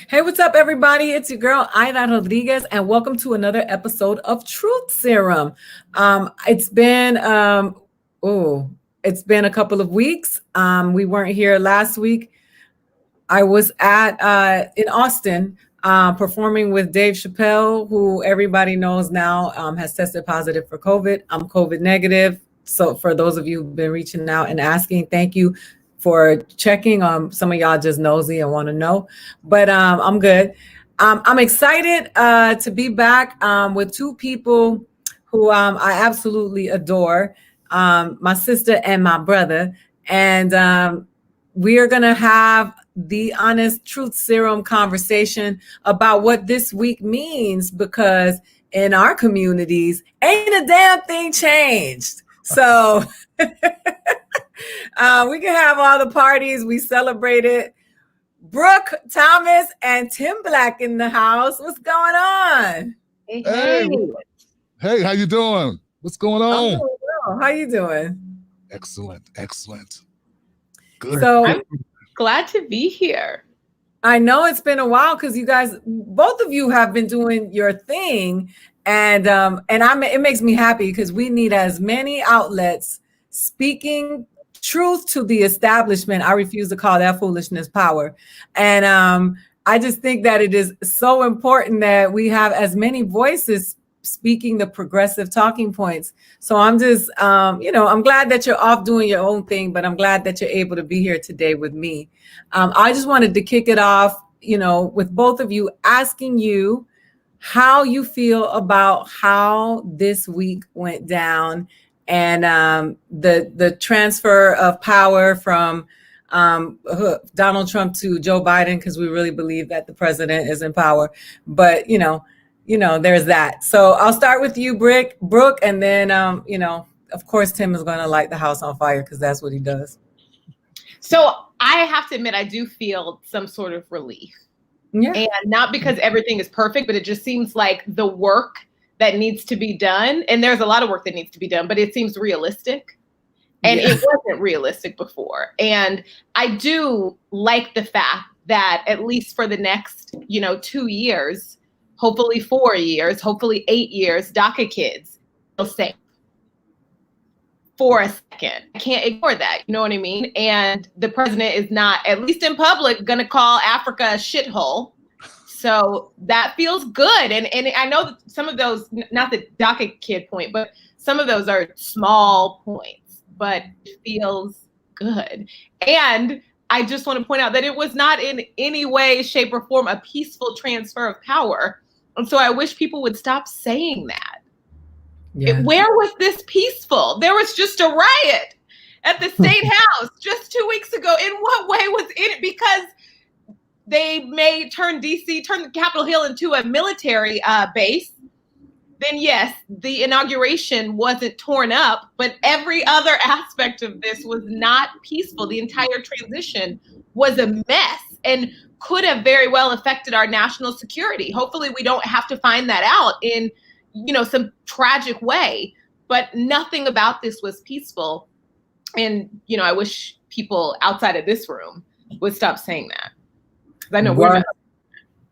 Hey, what's up, everybody? It's your girl, Aida Rodriguez, and welcome to another episode of Truth Serum. It's been a couple of weeks. We weren't here last week. I was in Austin performing with Dave Chappelle, who everybody knows now has tested positive for COVID. I'm COVID negative. So for those of you who've been reaching out and asking, thank you for checking. Some of y'all just nosy and want to know, but I'm good. I'm excited to be back with two people who I absolutely adore, my sister and my brother. And we are going to have the honest truth serum conversation about what this week means, because in our communities, ain't a damn thing changed. So we can have all the parties. We celebrate it. Brooke, Thomas, and Tim Black in the house. What's going on? Hey, how you doing? What's going on? I'm doing well. How you doing? Excellent. Good. So I'm glad to be here. I know it's been a while because you guys, both of you have been doing your thing, and it makes me happy because we need as many outlets speaking truth to the establishment. I refuse to call that foolishness power. And I just think that it is so important that we have as many voices speaking the progressive talking points. So I'm just, I'm glad that you're off doing your own thing, but I'm glad that you're able to be here today with me. I just wanted to kick it off, with both of you, asking you how you feel about how this week went down, and the transfer of power from Donald Trump to Joe Biden, because we really believe that the president is in power. But there's that. So I'll start with you, Brooke, and then of course Tim is going to light the house on fire because that's what he does. So I have to admit, I do feel some sort of relief. Yeah. And not because everything is perfect, but it just seems like the work that needs to be done, and there's a lot of work that needs to be done, but it seems realistic. And It wasn't realistic before. And I do like the fact that at least for the next, 2 years, hopefully 4 years, hopefully 8 years, DACA kids will stay for a second. I can't ignore that. You know what I mean? And the president is not, at least in public, going to call Africa a shithole. So that feels good. And I know that some of those, not the DACA kid point, but some of those are small points, but it feels good. And I just want to point out that it was not in any way, shape, or form a peaceful transfer of power. And so I wish people would stop saying that. Yeah. Where was this peaceful? There was just a riot at the State House just 2 weeks ago. In what way was it? Because they turn the Capitol Hill into a military base. Then yes, the inauguration wasn't torn up, but every other aspect of this was not peaceful. The entire transition was a mess and could have very well affected our national security. Hopefully we don't have to find that out in, some tragic way, but nothing about this was peaceful. And, I wish people outside of this room would stop saying that. I know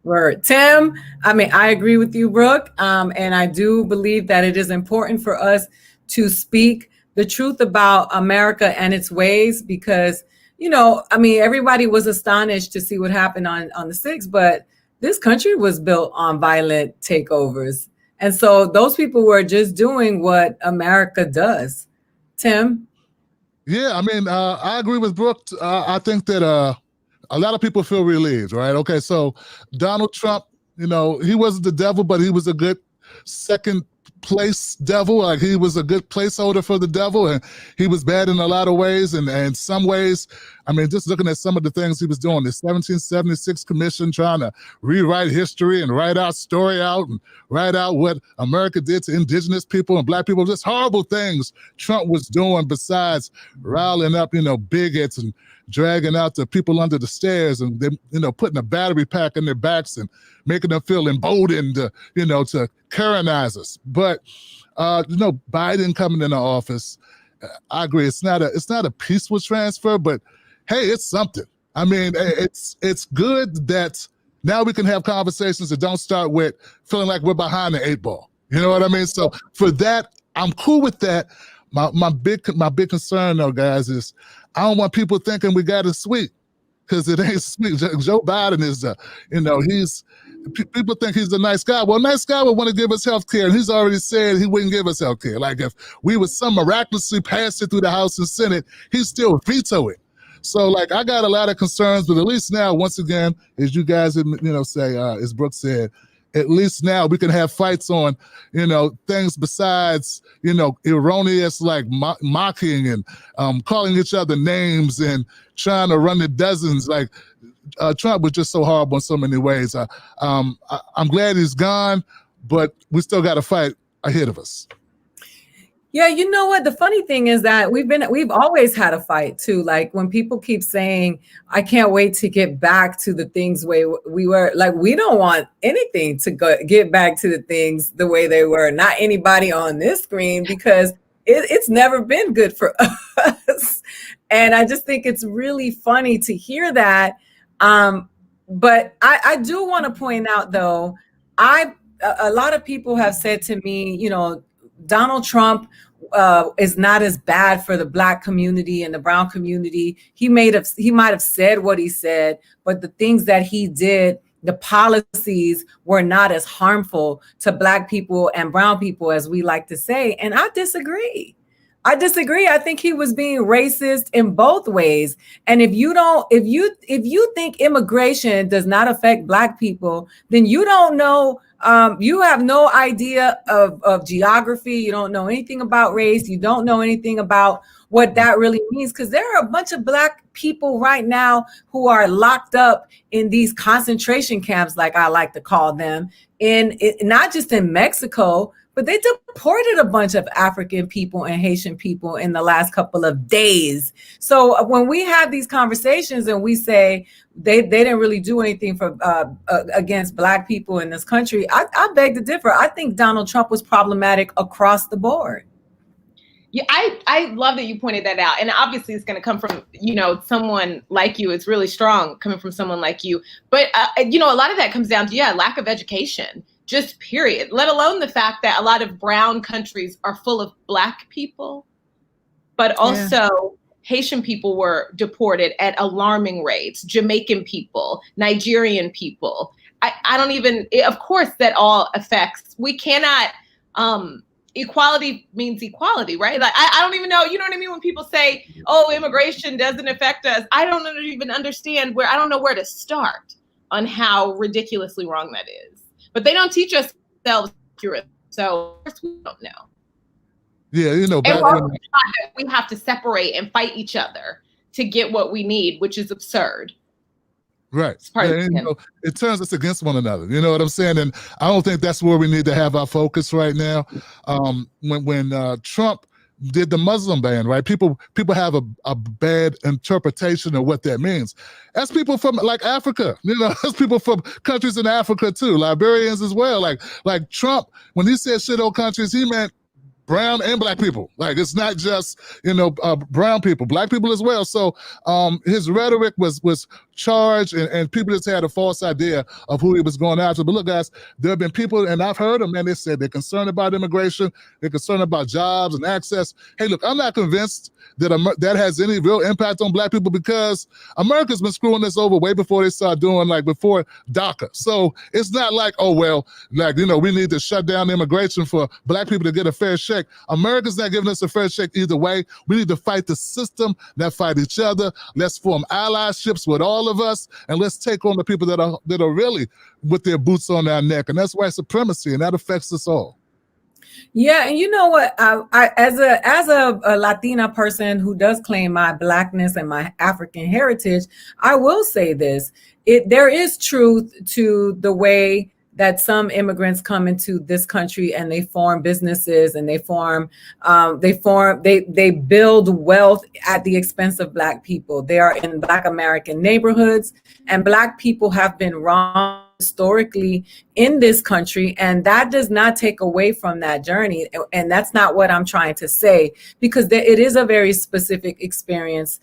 Word. Tim, I agree with you, Brooke. And I do believe that it is important for us to speak the truth about America and its ways, because, everybody was astonished to see what happened on the 6th, but this country was built on violent takeovers. And so those people were just doing what America does. Tim? Yeah, I agree with Brooke. I think that a lot of people feel relieved, right? Okay, so Donald Trump, he wasn't the devil, but he was a good second place devil. Like, he was a good placeholder for the devil, and he was bad in a lot of ways. And in some ways, just looking at some of the things he was doing, the 1776 commission, trying to rewrite history and write our story out and write out what America did to indigenous people and black people, just horrible things Trump was doing, besides riling up, bigots and dragging out the people under the stairs and then, putting a battery pack in their backs and making them feel emboldened, to Karenize us. But, Biden coming into office, I agree. It's not a peaceful transfer, but hey, it's something. I mean, it's good that now we can have conversations that don't start with feeling like we're behind the 8 ball. You know what I mean? So for that, I'm cool with that. My big concern though, guys, is I don't want people thinking we got it sweet, because it ain't sweet. Joe Biden is, people think he's a nice guy. Well, a nice guy would want to give us health care, and he's already said he wouldn't give us health care. Like if we would some miraculously pass it through the House and Senate, he'd still veto it. So like I got a lot of concerns, but at least now, once again, as you guys say, as Brooke said, at least now we can have fights on, things besides, erroneous like mocking and calling each other names and trying to run the dozens. Like Trump was just so horrible in so many ways. I'm glad he's gone, but we still got a fight ahead of us. Yeah, you know what? The funny thing is that we've always had a fight too. Like when people keep saying, I can't wait to get back to the things where we were, like we don't want anything to get back to the things the way they were. Not anybody on this screen, because it's never been good for us. And I just think it's really funny to hear that. But I do want to point out though, a lot of people have said to me, Donald Trump is not as bad for the Black community and the brown community. He might have said what he said, but the things that he did, the policies were not as harmful to Black people and brown people as we like to say. And I disagree. I think he was being racist in both ways. And if you think immigration does not affect Black people, then you don't know. You have no idea of geography. You don't know anything about race. You don't know anything about what that really means, because there are a bunch of Black people right now who are locked up in these concentration camps, like I like to call them, not just in Mexico, but they deported a bunch of African people and Haitian people in the last couple of days. So when we have these conversations and we say they didn't really do anything for against Black people in this country, I beg to differ. I think Donald Trump was problematic across the board. Yeah, I love that you pointed that out. And obviously it's going to come from, someone like you. It's really strong coming from someone like you. But, a lot of that comes down to, lack of education. Just period, let alone the fact that a lot of brown countries are full of Black people, but also Haitian people were deported at alarming rates, Jamaican people, Nigerian people. Of course that all affects, we cannot, equality means equality, right? Like, I don't even know, you know what I mean? When people say, oh, immigration doesn't affect us, I don't even understand I don't know where to start on how ridiculously wrong that is. But they don't teach us themselves accurate, so of course we don't know. Yeah, and we have to separate and fight each other to get what we need, which is absurd. Right. It turns us against one another. You know what I'm saying? And I don't think that's where we need to have our focus right now. When Trump did the Muslim ban, right? People have a bad interpretation of what that means. That's people from like Africa, that's people from countries in Africa too, Liberians as well. Like Trump, when he said shit on countries, he meant brown and Black people. Like it's not just brown people, Black people as well. So his rhetoric was charged, and people just had a false idea of who he was going after. But look, guys, there have been people, and I've heard them, and they said they're concerned about immigration, they're concerned about jobs and access. Hey, look, I'm not convinced that that has any real impact on Black people, because America's been screwing this over way before they started doing, before DACA. So it's not like, oh, well, we need to shut down immigration for Black people to get a fair shake. America's not giving us a fair shake either way. We need to fight the system, not fight each other. Let's form allyships with all of us, and let's take on the people that are really with their boots on our neck. And that's white supremacy, and that affects us all. Yeah, and you know what? I as a Latina person who does claim my Blackness and my African heritage, I will say this: there is truth to the way that some immigrants come into this country and they form businesses and they build wealth at the expense of Black people. They are in Black American neighborhoods, and Black people have been wronged historically in this country, and that does not take away from that journey. And that's not what I'm trying to say, because it is a very specific experience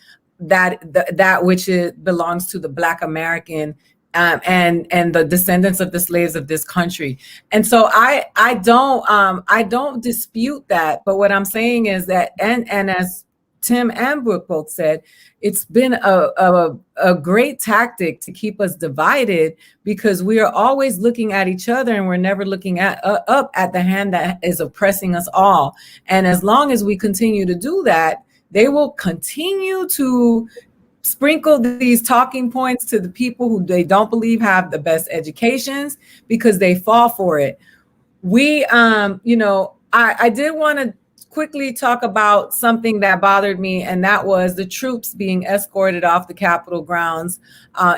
that which belongs to the Black American and the descendants of the slaves of this country. And so I don't dispute that. But what I'm saying is that, and as Tim and Brooke both said, it's been a great tactic to keep us divided, because we are always looking at each other and we're never looking up at the hand that is oppressing us all. And as long as we continue to do that, they will continue to sprinkle these talking points to the people who they don't believe have the best educations, because they fall for it. I did want to quickly talk about something that bothered me, and that was the troops being escorted off the Capitol grounds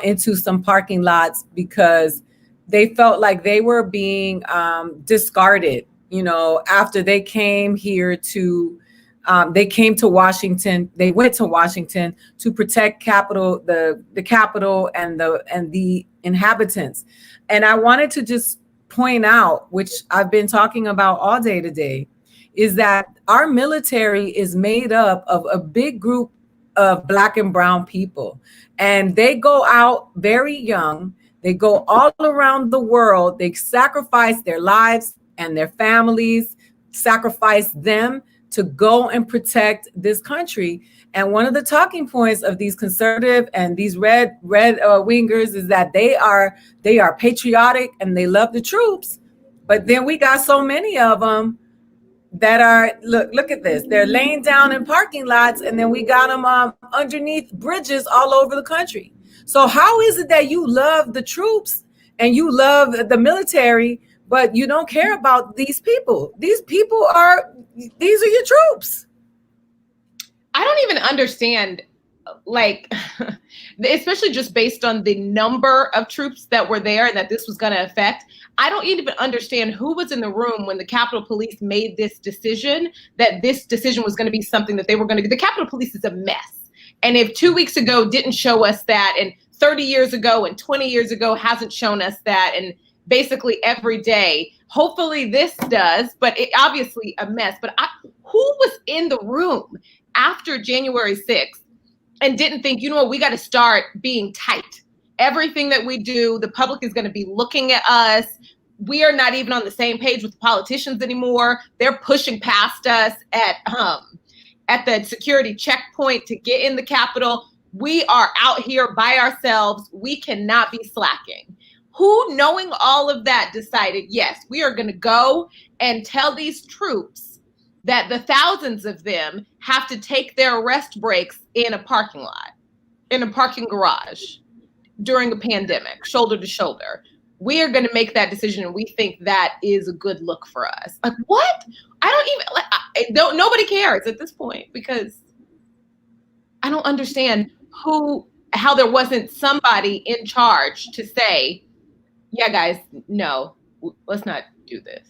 into some parking lots because they felt like they were being discarded, after they came here to they came to Washington. They went to Washington to protect the Capitol and the inhabitants. And I wanted to just point out, which I've been talking about all day today, is that our military is made up of a big group of Black and brown people. And they go out very young. They go all around the world. They sacrifice their lives and their families, sacrifice them to go and protect this country. And one of the talking points of these conservative and these red wingers is that they are patriotic and they love the troops. But then we got so many of them that are, look at this. They're laying down in parking lots, and then we got them underneath bridges all over the country. So how is it that you love the troops and you love the military, but you don't care about these people? These are your troops. I don't even understand, especially just based on the number of troops that were there and that this was going to affect. I don't even understand who was in the room when the Capitol Police made this decision, that this decision was going to be something that they were going to do. The Capitol Police is a mess. And if 2 weeks ago didn't show us that, and 30 years ago and 20 years ago hasn't shown us that, and basically every day, hopefully this does, but it obviously a mess. But who was in the room after January 6th and didn't think, we got to start being tight. Everything that we do, the public is going to be looking at us. We are not even on the same page with the politicians anymore. They're pushing past us at the security checkpoint to get in the Capitol. We are out here by ourselves. We cannot be slacking. Who, knowing all of that, decided, yes, we are going to go and tell these troops that the thousands of them have to take their rest breaks in a parking lot, in a parking garage during a pandemic, shoulder to shoulder. We are going to make that decision, and we think that is a good look for us. Like, what? I don't even, nobody cares at this point, because I don't understand how there wasn't somebody in charge to say, yeah, guys, no, let's not do this.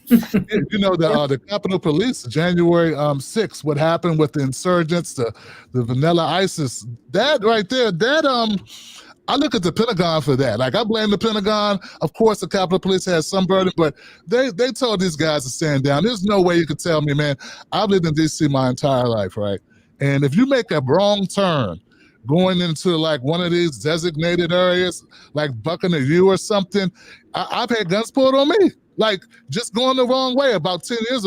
The Capitol Police, January 6th, what happened with the insurgents, the vanilla ISIS, that right there, I look at the Pentagon for that. Like, I blame the Pentagon. Of course, the Capitol Police has some burden, but they told these guys to stand down. There's no way you could tell me, man, I've lived in D.C. my entire life, right? And if you make a wrong turn going into like one of these designated areas, like Bucking a U or something, I've had guns pulled on me. Like, just going the wrong way. About 7 years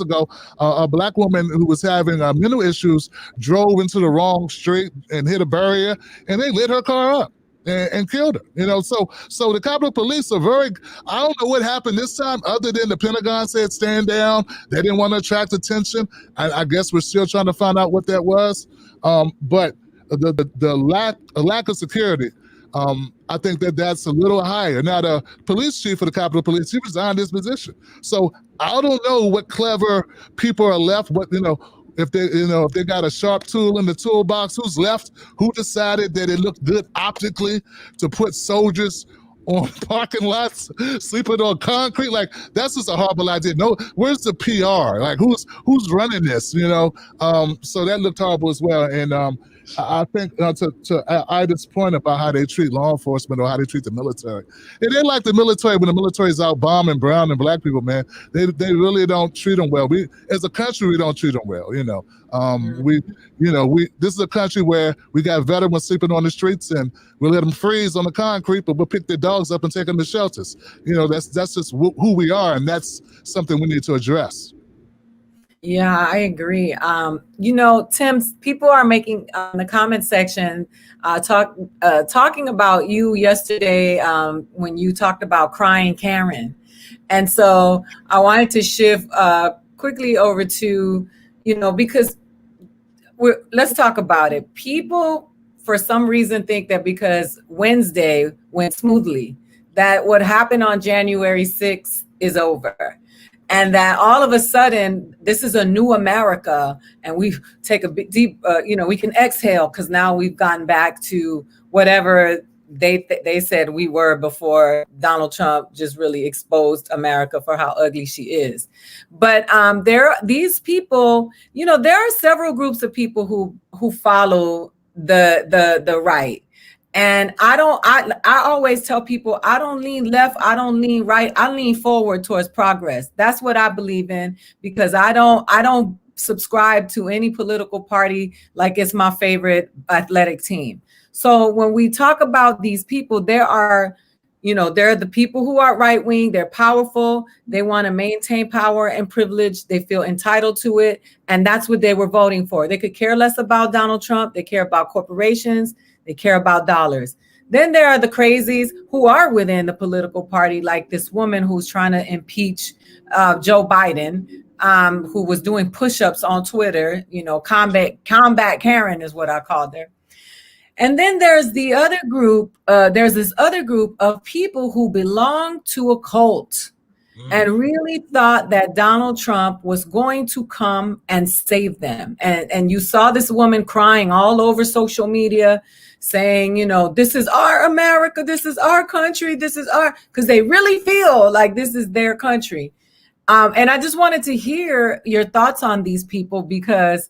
ago, a Black woman who was having mental issues drove into the wrong street and hit a barrier, and they lit her car up and killed her. So the Capitol Police are I don't know what happened this time, other than the Pentagon said stand down. They didn't want to attract attention. I guess we're still trying to find out what that was. But the lack of security, I think that's a little higher. Now, the police chief of the Capitol Police, he resigned his position. So I don't know what clever people are left. If they got a sharp tool in the toolbox, who's left? Who decided that it looked good optically to put soldiers on parking lots, sleeping on concrete? Like, that's just a horrible idea. No, where's the PR? Like, who's running this? So that looked horrible as well. And I think to Ida's point about how they treat law enforcement or how they treat the military, it ain't like the military when the military is out bombing brown and black people, man. They really don't treat them well. We as a country, we don't treat them well. This is a country where we got veterans sleeping on the streets and we let them freeze on the concrete, but we'll pick their dogs up and take them to shelters. That's just who we are, and that's something we need to address. Yeah, I agree. Tim, people are making in the comment section talking about you yesterday when you talked about crying Karen. And so I wanted to shift quickly over to, because let's talk about it. People, for some reason, think that because Wednesday went smoothly, that what happened on January 6th is over. And that all of a sudden, this is a new America, and we take a big, deep, we can exhale because now we've gotten back to whatever they said we were before Donald Trump just really exposed America for how ugly she is. But these people, there are several groups of people who follow the right. And I always tell people, I don't lean left, I don't lean right, I lean forward towards progress. That's what I believe in, because I don't subscribe to any political party like it's my favorite athletic team. So when we talk about these people, there are the people who are right wing, they're powerful, they want to maintain power and privilege, they feel entitled to it, and that's what they were voting for. They could care less about Donald Trump, they care about corporations, they care about dollars. Then there are the crazies who are within the political party, like this woman who's trying to impeach Joe Biden, who was doing push-ups on Twitter. Combat Karen is what I called her. And then there's the other group. There's this other group of people who belong to a cult and really thought that Donald Trump was going to come and save them. And you saw this woman crying all over social media, saying, this is our America, this is our country, because they really feel like this is their country. And I just wanted to hear your thoughts on these people, because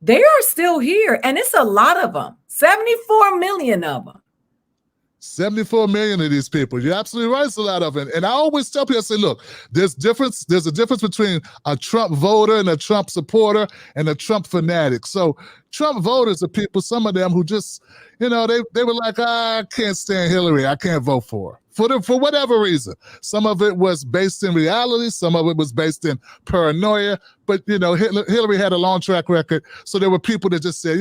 they are still here, and it's a lot of them, 74 million of them. 74 million of these people. You're absolutely right. It's a lot of them. And I always tell people, I say, look, there's a difference between a Trump voter and a Trump supporter and a Trump fanatic. So Trump voters are people, some of them who just, they were like, I can't stand Hillary, I can't vote for her. For whatever reason. Some of it was based in reality. Some of it was based in paranoia. But, Hillary had a long track record. So there were people that just said,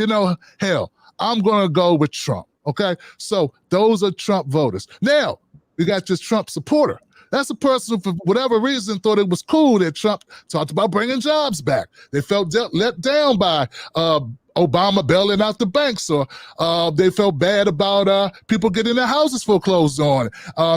hell, I'm going to go with Trump. Okay, so those are Trump voters. Now, we got this Trump supporter. That's a person who, for whatever reason, thought it was cool that Trump talked about bringing jobs back. They felt let down by Obama bailing out the banks, or they felt bad about people getting their houses foreclosed on.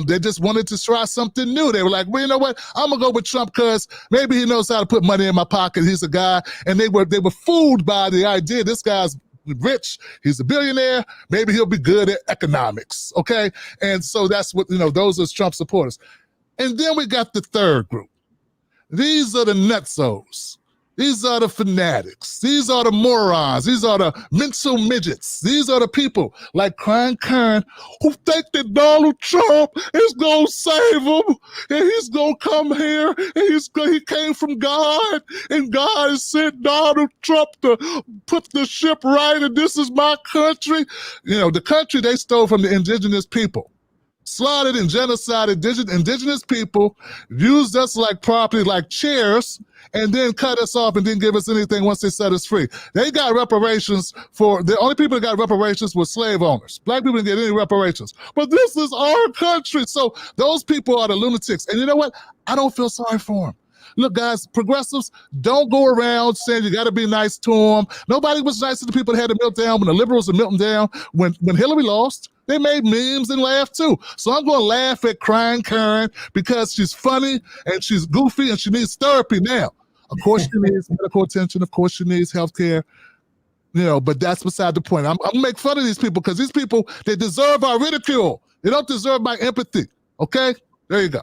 They just wanted to try something new. They were like, well, you know what? I'm going to go with Trump because maybe he knows how to put money in my pocket. He's a guy. And they were fooled by the idea this guy's rich, he's a billionaire, maybe he'll be good at economics, okay? And so that's what, those are Trump supporters. And then we got the third group. These are the nutsos. These are the fanatics. These are the morons. These are the mental midgets. These are the people like crying Karen who think that Donald Trump is going to save them, and he's going to come here, and he came from God, and God sent Donald Trump to put the ship right, and this is my country. The country they stole from the indigenous people. Slaughtered and genocided indigenous people, used us like property, like chairs, and then cut us off and didn't give us anything once they set us free. They got reparations the only people that got reparations were slave owners. Black people didn't get any reparations. But this is our country. So those people are the lunatics. And you know what? I don't feel sorry for them. Look, guys, progressives, don't go around saying you got to be nice to them. Nobody was nice to the people that had to melt down when the liberals were melting down. When Hillary lost, they made memes and laughed too. So I'm going to laugh at crying Karen because she's funny and she's goofy and she needs therapy now. Of course she needs medical attention. Of course she needs health care. But that's beside the point. I'm going to make fun of these people because these people, they deserve our ridicule. They don't deserve my empathy. Okay? There you go.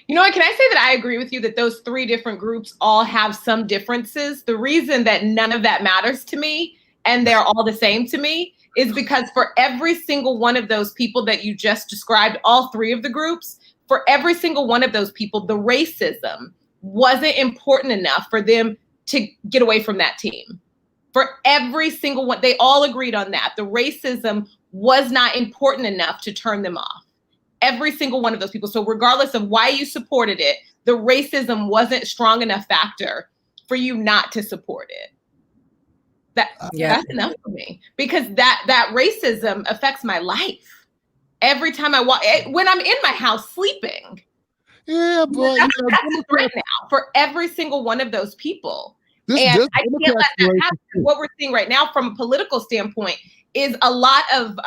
Can I say that I agree with you that those three different groups all have some differences? The reason that none of that matters to me and they're all the same to me is because for every single one of those people that you just described, all three of the groups, for every single one of those people, the racism wasn't important enough for them to get away from that team. For every single one, they all agreed on that. The racism was not important enough to turn them off. Every single one of those people. So regardless of why you supported it, the racism wasn't strong enough factor for you not to support it. That's enough for me, because that racism affects my life. Every time I walk, when I'm in my house sleeping. Yeah, but that's right now for every single one of those people. I can't let that happen. What we're seeing right now from a political standpoint is a lot of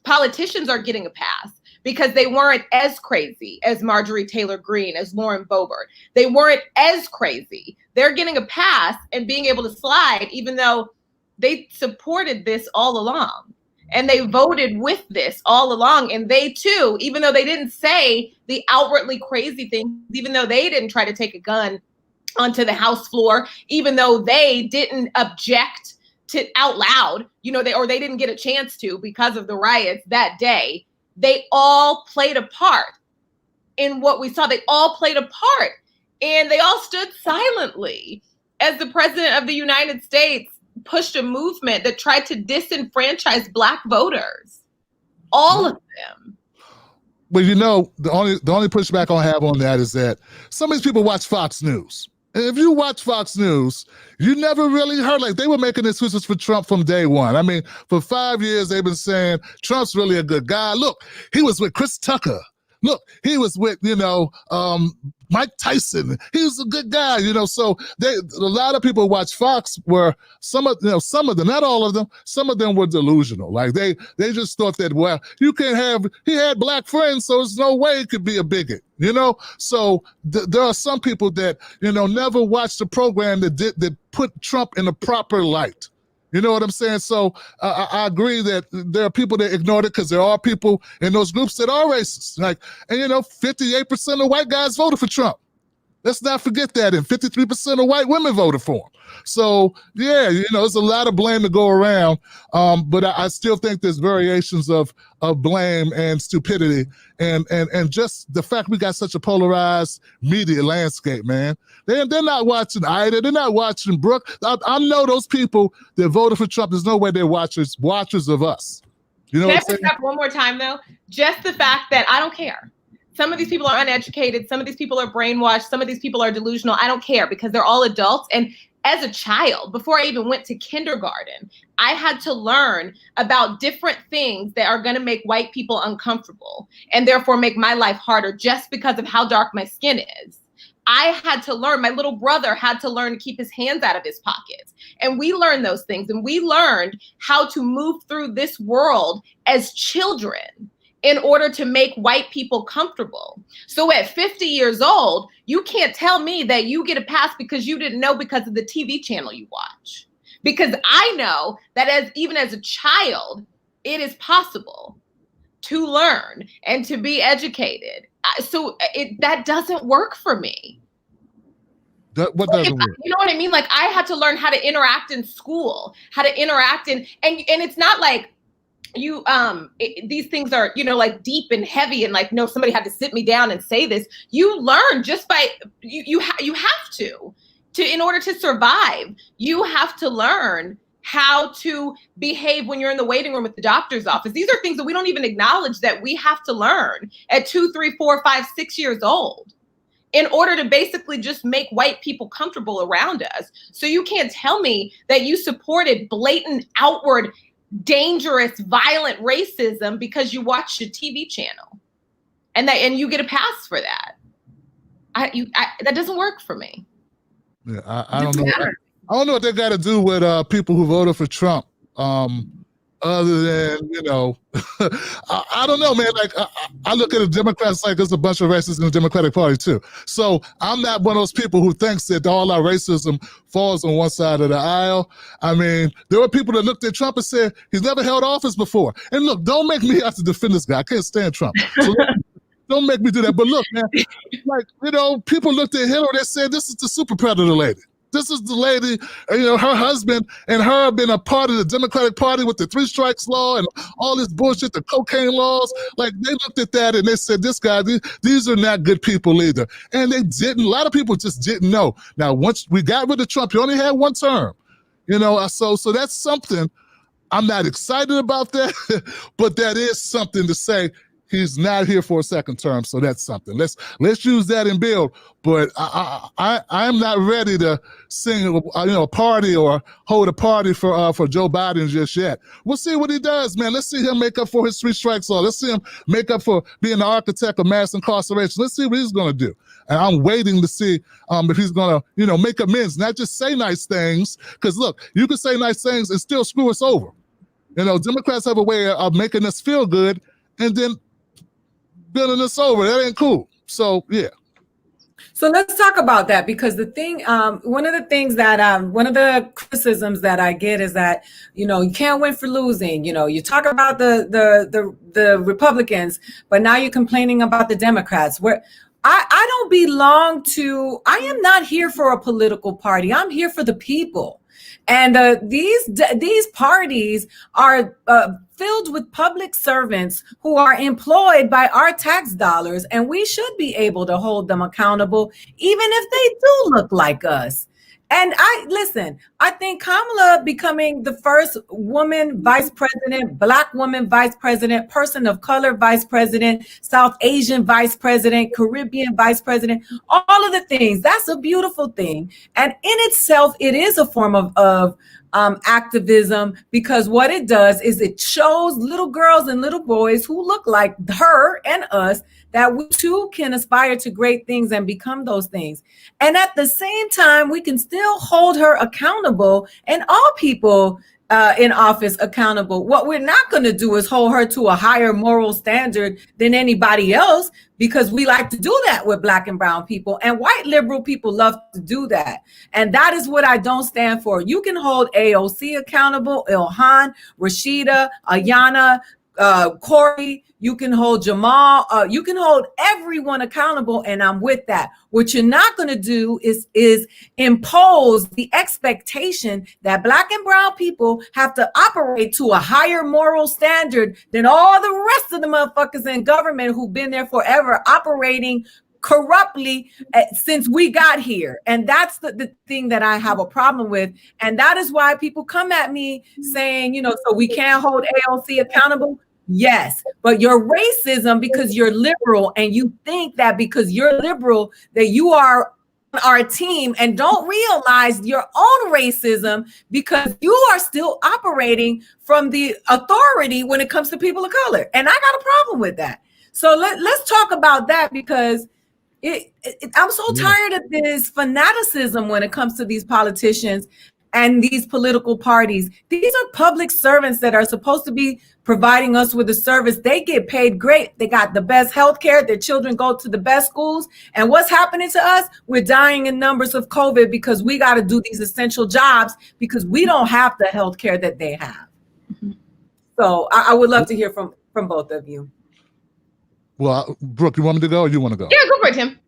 politicians are getting a pass because they weren't as crazy as Marjorie Taylor Greene, as Lauren Boebert. They weren't as crazy. They're getting a pass and being able to slide, even though they supported this all along. And they voted with this all along. And they too, even though they didn't say the outwardly crazy things, even though they didn't try to take a gun onto the House floor, even though they didn't object to out loud, they didn't get a chance to because of the riots that day, they all played a part in what we saw. They all played a part, and they all stood silently as the president of the United States pushed a movement that tried to disenfranchise Black voters. All of them. But the only pushback I have on that is that some of these people watch Fox News. And if you watch Fox News, you never really heard, they were making excuses for Trump from day one. I mean, for 5 years, they've been saying Trump's really a good guy. Look, he was with Chris Tucker. Look, he was with, Mike Tyson. He was a good guy, So a lot of people watch Fox were some of them, not all of them, some of them were delusional. They just thought that, well, he had Black friends, so there's no way he could be a bigot, So there are some people that, never watched the program that put Trump in the proper light. You know what I'm saying? So I agree that there are people that ignored it because there are people in those groups that are racist. 58% of white guys voted for Trump. Let's not forget that. And 53% of white women voted for him. So, yeah, there's a lot of blame to go around. But I still think there's variations of blame and stupidity and just the fact we got such a polarized media landscape, man. They're not watching Aida. They're not watching Brooke. I know those people that voted for Trump. There's no way they're watchers of us. You know Can what I I'm saying? pick up one more time, though? Just the fact that I don't care. Some of these people are uneducated. Some of these people are brainwashed. Some of these people are delusional. I don't care because they're all adults. And as a child, before I even went to kindergarten, I had to learn about different things that are going to make white people uncomfortable and therefore make my life harder just because of how dark my skin is. I had to learn, my little brother had to learn to keep his hands out of his pockets. And we learned those things. And we learned how to move through this world as children in order to make white people comfortable. So at 50 years old, you can't tell me that you get a pass because you didn't know because of the TV channel you watch. Because I know that even as a child, it is possible to learn and to be educated. So that doesn't work for me. What doesn't work? You know what I mean? I had to learn how to interact in school, how to interact and it's not like these things are, deep and heavy and no, somebody had to sit me down and say this. You learn just by, you have to in order to survive, you have to learn how to behave when you're in the waiting room at the doctor's office. These are things that we don't even acknowledge that we have to learn at 2, 3, 4, 5, 6 years old in order to basically just make white people comfortable around us. So you can't tell me that you supported blatant, outward, dangerous, violent racism because you watched a TV channel and you get a pass for that. That doesn't work for me. Yeah, I don't know. I don't know what they got to do with people who voted for Trump. Other than, I don't know, man. I look at the Democrats like there's a bunch of racists in the Democratic Party too. So I'm not one of those people who thinks that all our racism falls on one side of the aisle. I mean, there were people that looked at Trump and said he's never held office before. And look, don't make me have to defend this guy. I can't stand Trump. So don't make me do that. But look, man, people looked at Hillary and said, this is the super predator lady. This is the lady, her husband and her have been a part of the Democratic Party with the 3 strikes law and all this bullshit, the cocaine laws. Like, they looked at that and they said, this guy, these are not good people either. And they didn't. A lot of people just didn't know. Now, once we got rid of Trump, he only had 1 term. So that's something. I'm not excited about that, but that is something to say. He's not here for a 2nd term, so that's something. Let's use that and build. But I'm not ready to sing a party or hold a party for Joe Biden just yet. We'll see what he does, man. Let's see him make up for his 3 strikes law. Let's see him make up for being the architect of mass incarceration. Let's see what he's going to do. And I'm waiting to see if he's going to make amends, not just say nice things. Because look, you can say nice things and still screw us over. Democrats have a way of making us feel good and then building us over. That ain't cool. So, yeah. So let's talk about that, because the thing, one of the things that, one of the criticisms that I get is that, you can't win for losing. You talk about the Republicans, but now you're complaining about the Democrats. Where I don't belong to, I am not here for a political party. I'm here for the people. And these parties are filled with public servants who are employed by our tax dollars, and we should be able to hold them accountable, even if they do look like us. And I think Kamala becoming the first woman vice president, Black woman vice president, person of color vice president, South Asian vice president, Caribbean vice president, all of the things, that's a beautiful thing. And in itself, it is a form of activism, because what it does is it shows little girls and little boys who look like her and us that we too can aspire to great things and become those things. And at the same time, we can still hold her accountable and all people in office accountable. What we're not going to do is hold her to a higher moral standard than anybody else, because we like to do that with Black and brown people, and white liberal people love to do that. And that is what I don't stand for. You can hold AOC accountable, Ilhan, Rashida, Ayana, Corey, you can hold Jamal, you can hold everyone accountable, and I'm with that. What you're not going to do is impose the expectation that Black and brown people have to operate to a higher moral standard than all the rest of the motherfuckers in government who've been there forever, operating corruptly since we got here. And that's the thing that I have a problem with. And that is why people come at me saying, so we can't hold AOC accountable. Yes, but your racism, because you're liberal and you think that because you're liberal that you are on our team, and don't realize your own racism because you are still operating from the authority when it comes to people of color. And I got a problem with that. So let's talk about that, because I'm so tired of this fanaticism when it comes to these politicians and these political parties. These are public servants that are supposed to be providing us with a service. They get paid great. They got the best health care. Their children go to the best schools. And what's happening to us? We're dying in numbers of COVID because we got to do these essential jobs because we don't have the health care that they have. Mm-hmm. So I would love to hear from both of you. Well, Brooke, you want me to go or you want to go? Yeah, go for it, Tim.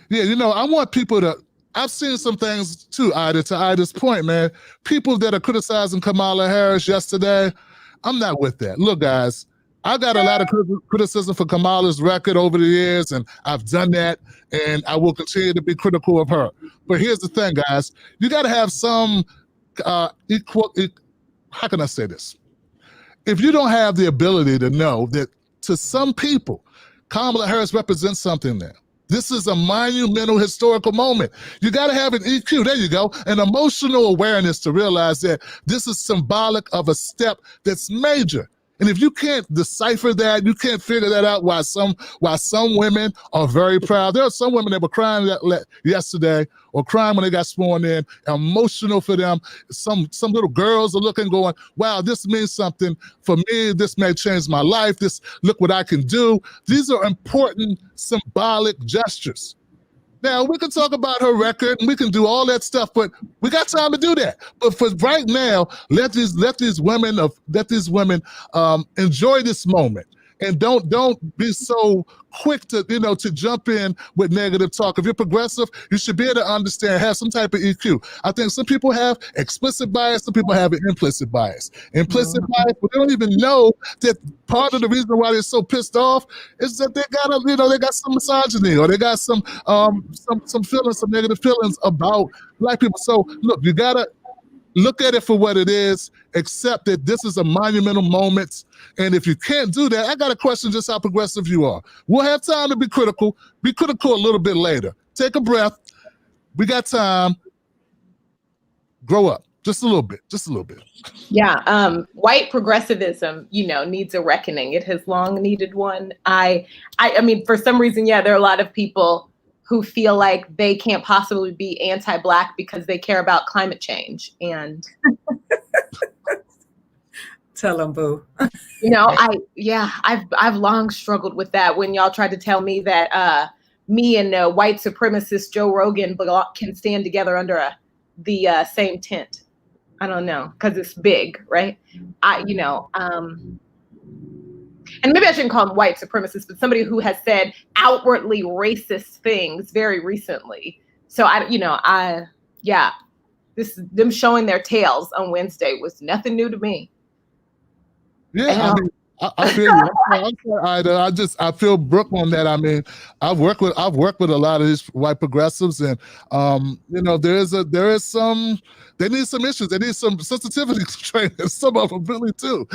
Yeah, I want people to, I've seen some things too, Ida, to Ida's point, man. People that are criticizing Kamala Harris yesterday, I'm not with that. Look, guys, I got a lot of criticism for Kamala's record over the years, and I've done that, and I will continue to be critical of her. But here's the thing, guys. You got to have some how can I say this? If you don't have the ability to know that to some people, Kamala Harris represents something there. This is a monumental historical moment. You got to have an EQ, there you go, an emotional awareness to realize that this is symbolic of a step that's major. And if you can't decipher that, you can't figure that out, why some women are very proud. There are some women that were crying yesterday or crying when they got sworn in, emotional for them. Some little girls are looking, going, wow, this means something for me. This may change my life. Look what I can do. These are important symbolic gestures. Now, we can talk about her record and we can do all that stuff, but we got time to do that. But for right now, let these women enjoy this moment And don't be so quick to, to jump in with negative talk. If you're progressive, you should be able to understand, have some type of EQ. I think some people have explicit bias, some people have an implicit bias. Implicit bias, but they don't even know that part of the reason why they're so pissed off is that they got some misogyny, or they got some feelings, some negative feelings about Black people. So look, you gotta look at it for what it is, accept that this is a monumental moment. And if you can't do that, I got a question, just how progressive you are. We'll have time to be critical. Be critical a little bit later. Take a breath. We got time. Grow up. Just a little bit. Just a little bit. Yeah. White progressivism, needs a reckoning. It has long needed one. I mean, for some reason, there are a lot of people who feel like they can't possibly be anti-Black because they care about climate change. And tell them, boo. I've long struggled with that. When y'all tried to tell me that me and white supremacist Joe Rogan can stand together under the same tent. I don't know, because it's big, right? And maybe I shouldn't call him white supremacist, but somebody who has said outwardly racist things very recently. So them showing their tails on Wednesday was nothing new to me. Yeah, I feel you. I'm sorry, Ida. I feel Brooke on that. I mean, I've worked with a lot of these white progressives, and they need some issues. They need some sensitivity training. Some of them really do.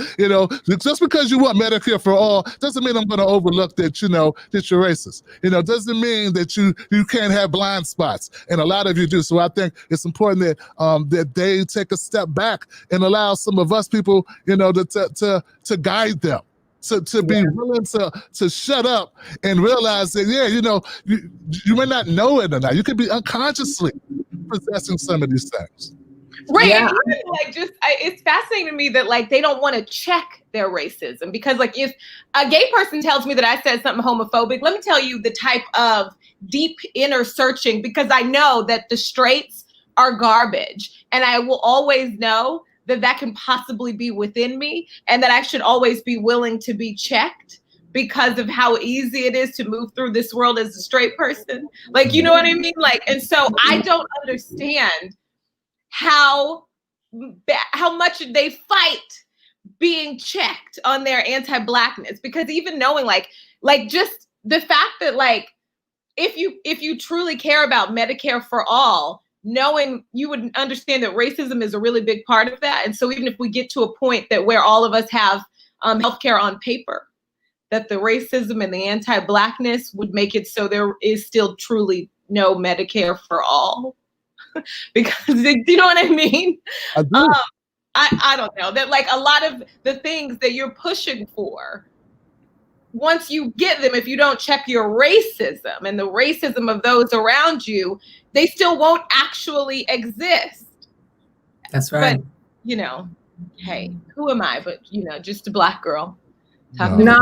Just because you want Medicare for all doesn't mean I'm going to overlook that that you're racist. Doesn't mean that you can't have blind spots, and a lot of you do. So I think it's important that they take a step back and allow some of us people, to guide them. To be willing to shut up and realize that, you may not know it or not. You could be unconsciously possessing some of these things. Right. Yeah. And even, it's fascinating to me that they don't want to check their racism, because if a gay person tells me that I said something homophobic, let me tell you the type of deep inner searching, because I know that the straights are garbage, and I will always know that can possibly be within me, and that I should always be willing to be checked because of how easy it is to move through this world as a straight person. You know what I mean? And so I don't understand how much they fight being checked on their anti-Blackness, because even knowing just the fact that if you truly care about Medicare for all, knowing you would understand that racism is a really big part of that. And so even if we get to a point that where all of us have healthcare on paper, that the racism and the anti-Blackness would make it so there is still truly no Medicare for all. Because you know what I mean? I do. I don't know, that a lot of the things that you're pushing for, once you get them, if you don't check your racism and the racism of those around you, they still won't actually exist. That's right. But, hey, who am I? But, just a Black girl. Nah,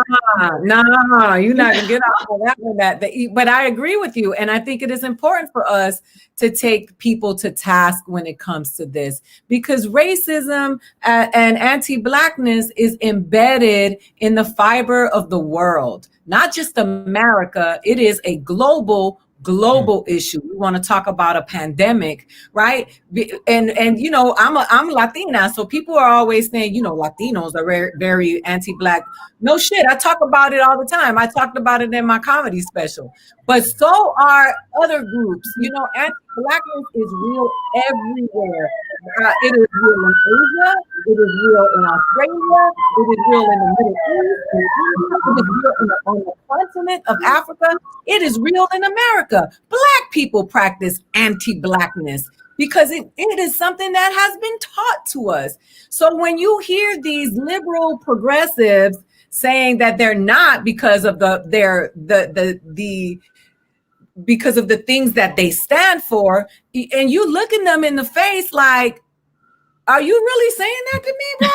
you're not gonna get off of that one. But I agree with you, and I think it is important for us to take people to task when it comes to this, because racism and anti-Blackness is embedded in the fiber of the world, not just America. It is a global issue. We want to talk about a pandemic, right? And I'm Latina, so people are always saying, Latinos are very, very anti-Black. No shit, I talk about it all the time. I talked about it in my comedy special. But so are other groups. Anti-Blackness is real everywhere. It is real in Asia. It is real in Australia. It is real in the Middle East. It is real on the continent of Africa. It is real in America. Black people practice anti-Blackness because it is something that has been taught to us. So when you hear these liberal progressives saying that they're not because of because of the things that they stand for, and you looking them in the face like, are you really saying that to me, bro?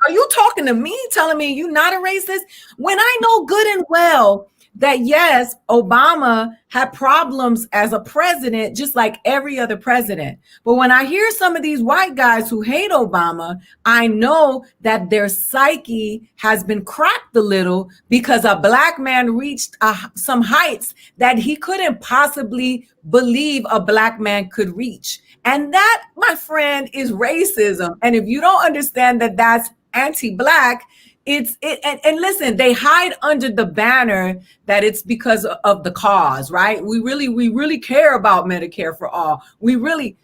Are you talking to me, telling me you're not a racist? When I know good and well that yes, Obama had problems as a president, just like every other president. But when I hear some of these white guys who hate Obama, I know that their psyche has been cracked a little because a black man reached some heights that he couldn't possibly believe a black man could reach. And that, my friend, is racism. And if you don't understand that that's anti-black, and listen, they hide under the banner that it's because of the cause, right? We really care about Medicare for all. We really.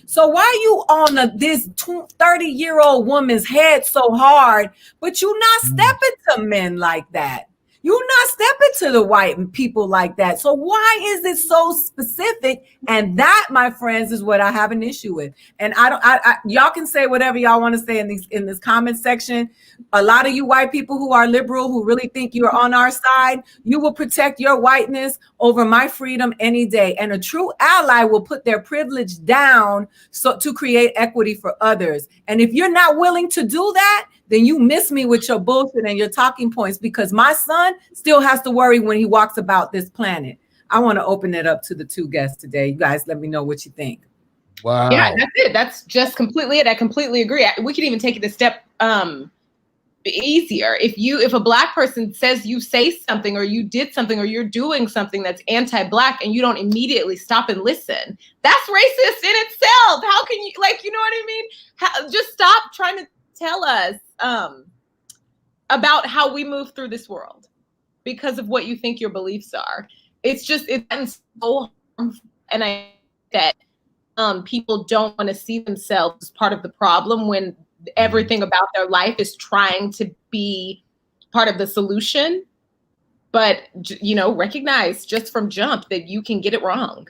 So why you on this 30-year-old woman's head so hard, but you not stepping to men like that? You not stepping to the white people like that. So why is it so specific? And that, my friends, is what I have an issue with. And y'all can say whatever y'all want to say in this comment section. A lot of you white people who are liberal, who really think you're on our side, you will protect your whiteness over my freedom any day. And a true ally will put their privilege down to create equity for others. And if you're not willing to do that, then you miss me with your bullshit and your talking points, because my son still has to worry when he walks about this planet. I want to open it up to the two guests today. You guys let me know what you think. Wow. Yeah, that's it. That's just completely it. I completely agree. We could even take it a step easier. If a black person says you say something or you did something or you're doing something that's anti-black and you don't immediately stop and listen, that's racist in itself. How can you, like, you know what I mean? Just stop trying to tell us about how we move through this world because of what you think your beliefs are. It's so harmful, and I think that people don't want to see themselves as part of the problem when everything about their life is trying to be part of the solution. But, you know, recognize just from jump that you can get it wrong.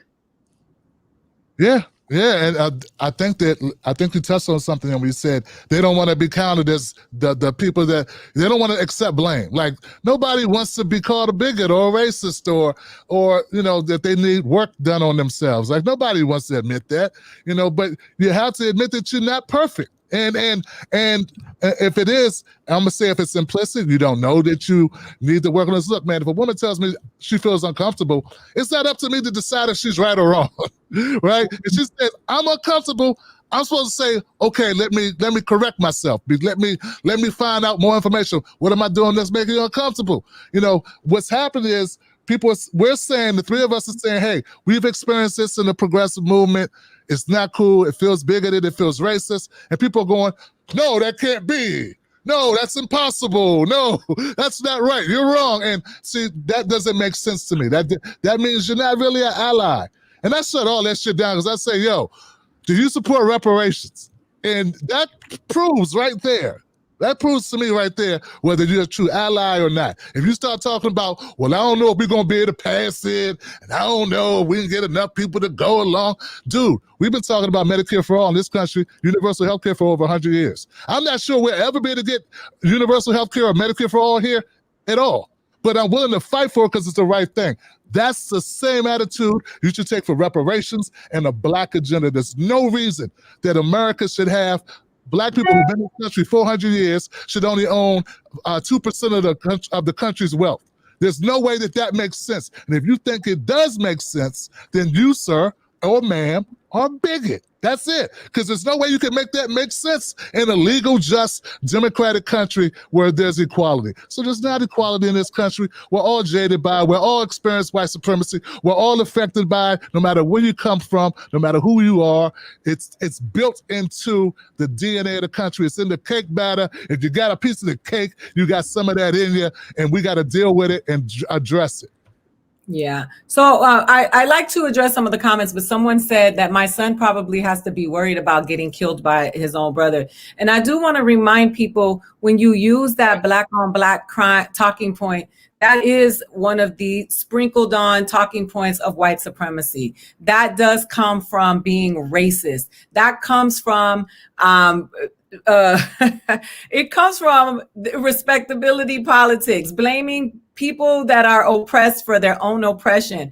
Yeah. And I think we touched on something, and we said they don't want to be counted as the people that they don't want to accept blame. Like, nobody wants to be called a bigot or a racist or you know, that they need work done on themselves. Like, nobody wants to admit that, you know, but you have to admit that you're not perfect. And if it is, I'm gonna say if it's implicit, you don't know that you need to work on this. Look, man, if a woman tells me she feels uncomfortable, it's not up to me to decide if she's right or wrong, right? If she says I'm uncomfortable, I'm supposed to say, okay, let me correct myself. Let me find out more information. What am I doing that's making you uncomfortable? You know, what's happening is we're saying, the three of us are saying, hey, we've experienced this in the progressive movement. It's not cool. It feels bigoted. It feels racist. And people are going, no, that can't be. No, that's impossible. No, that's not right. You're wrong. And see, that doesn't make sense to me. That means you're not really an ally. And I shut all that shit down because I say, yo, do you support reparations? And that proves right there. That proves to me right there whether you're a true ally or not. If you start talking about, well, I don't know if we're going to be able to pass it, and I don't know if we can get enough people to go along. Dude, we've been talking about Medicare for all in this country, universal health care for over 100 years. I'm not sure we'll ever be able to get universal health care or Medicare for all here at all. But I'm willing to fight for it because it's the right thing. That's the same attitude you should take for reparations and a black agenda. There's no reason that America should have black people who've been in the country 400 years should only own 2% of the country's wealth. There's no way that makes sense. And if you think it does make sense, then you, sir, or ma'am, are a bigot. That's it. Because there's no way you can make that make sense in a legal, just, democratic country where there's equality. So there's not equality in this country. We're all jaded by it. We're all experienced white supremacy. We're all affected by it, no matter where you come from, no matter who you are. It's built into the DNA of the country. It's in the cake batter. If you got a piece of the cake, you got some of that in you, and we got to deal with it and address it. Yeah. So I like to address some of the comments, but someone said that my son probably has to be worried about getting killed by his own brother. And I do want to remind people, when you use that black on black crime talking point, that is one of the sprinkled on talking points of white supremacy. That does come from being racist. That comes from it comes from respectability politics, blaming people that are oppressed for their own oppression,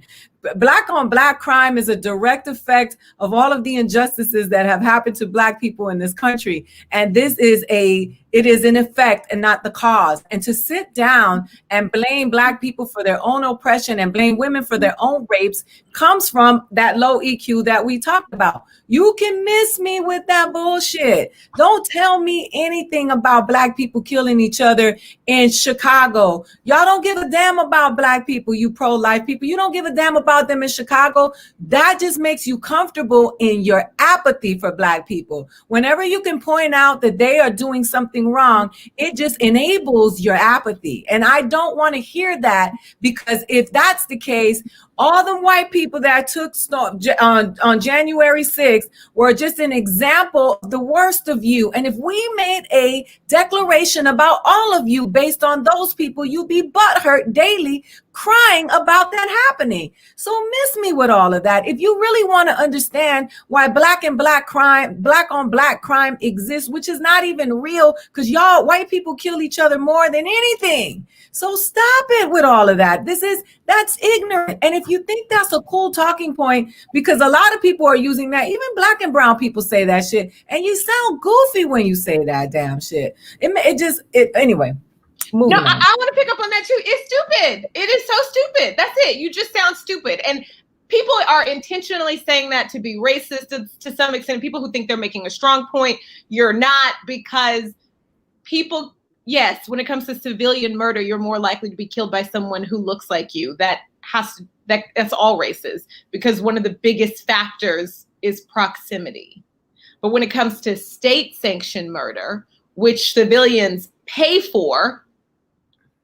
Black on black crime is a direct effect of all of the injustices that have happened to Black people in this country. And it is an effect and not the cause. And to sit down and blame Black people for their own oppression and blame women for their own rapes comes from that low EQ that we talked about. You can miss me with that bullshit. Don't tell me anything about Black people killing each other in Chicago. Y'all don't give a damn about Black people, you pro-life people. You don't give a damn about them in Chicago. That just makes you comfortable in your apathy for Black people. Whenever you can point out that they are doing something wrong, it just enables your apathy. And I don't want to hear that, because if that's the case, all the white people that took on January 6th were just an example of the worst of you. And if we made a declaration about all of you based on those people, you'd be butthurt daily crying about that happening. So miss me with all of that. If you really want to understand why Black on Black crime exists, which is not even real, because y'all white people kill each other more than anything. So stop it with all of that. That's ignorant. And if you think that's a cool talking point, because a lot of people are using that, even Black and brown people say that shit, and you sound goofy when you say that damn shit. Anyway. No, I want to pick up on that too. It's stupid. It is so stupid. That's it. You just sound stupid. And people are intentionally saying that to be racist to some extent. People who think they're making a strong point, you're not, because people, yes, when it comes to civilian murder, you're more likely to be killed by someone who looks like you. That's all races, because one of the biggest factors is proximity. But when it comes to state-sanctioned murder, which civilians pay for,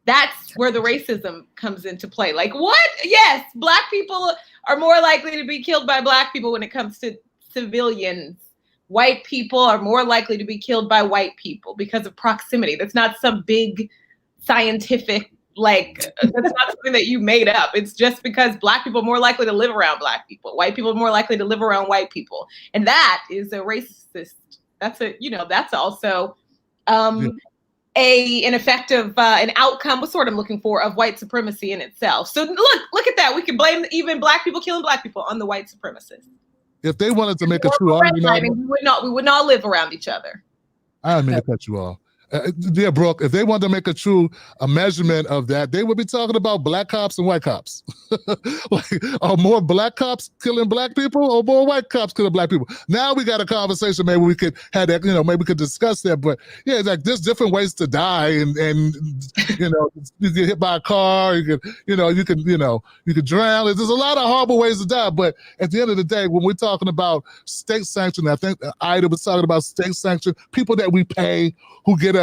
that's where the racism comes into play. Like, what? Yes, Black people are more likely to be killed by Black people when it comes to civilians. White people are more likely to be killed by white people because of proximity. That's not some big scientific, that's not something that you made up. It's just because Black people are more likely to live around Black people. White people are more likely to live around white people. And that is a racist. That's also an effect of an outcome, what's sort of looking for, of white supremacy in itself. So look at that. We can blame even Black people killing Black people on the white supremacists. If they wanted to make a true argument, we would not live around each other. I didn't mean to cut you off. Yeah, Brooke, if they wanted to make a measurement of that, they would be talking about Black cops and white cops. Are more Black cops killing Black people or more white cops killing Black people? Now we got a conversation. Maybe we could have that, maybe we could discuss that. But yeah, it's like there's different ways to die, and you get hit by a car, you could drown. There's a lot of horrible ways to die. But at the end of the day, when we're talking about state sanction, I think Aida was talking about state sanction, people that we pay who get a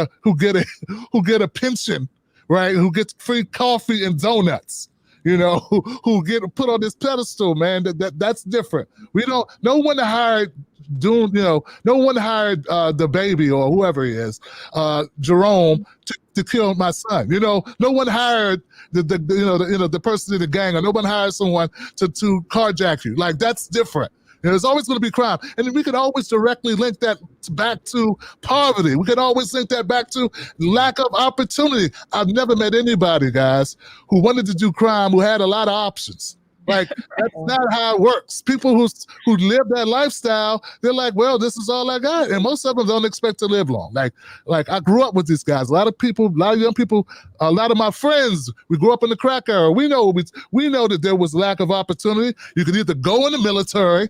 pension, right? Who gets free coffee and donuts, who get put on this pedestal, man. That's different. No one hired the baby or whoever he is, Jerome, to kill my son. No one hired the person in the gang, or no one hired someone to carjack you. Like, that's different. There's always going to be crime. And we can always directly link that back to poverty. We can always link that back to lack of opportunity. I've never met anybody, guys, who wanted to do crime who had a lot of options. Like, that's not how it works. People who live that lifestyle, they're like, well, this is all I got. And most of them don't expect to live long. Like I grew up with these guys. A lot of young people, a lot of my friends, we grew up in the crack era. We know that there was lack of opportunity. You could either go in the military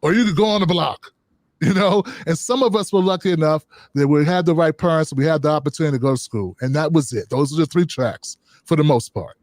or you could go on the block, and some of us were lucky enough that we had the right parents, we had the opportunity to go to school, and that was it. Those are the 3 tracks for the most part.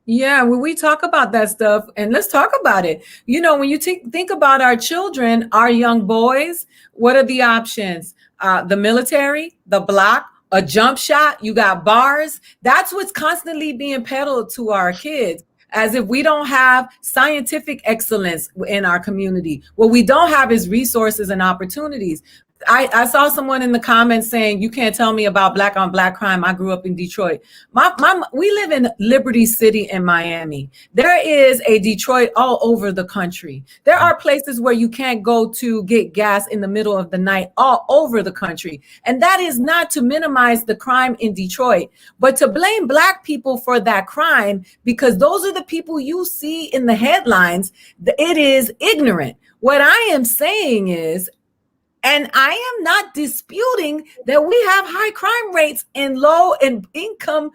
Yeah, when we talk about that stuff, and let's talk about it. When you think about our children, our young boys, what are the options? The military, the block, a jump shot, you got bars. That's what's constantly being peddled to our kids, as if we don't have scientific excellence in our community. What we don't have is resources and opportunities. I saw someone in the comments saying, you can't tell me about black on black crime. I grew up in Detroit. We live in Liberty City in Miami. There is a Detroit all over the country. There are places where you can't go to get gas in the middle of the night all over the country. And that is not to minimize the crime in Detroit, but to blame black people for that crime, because those are the people you see in the headlines. It is ignorant. What I am saying is, and I am not disputing that we have high crime rates in low income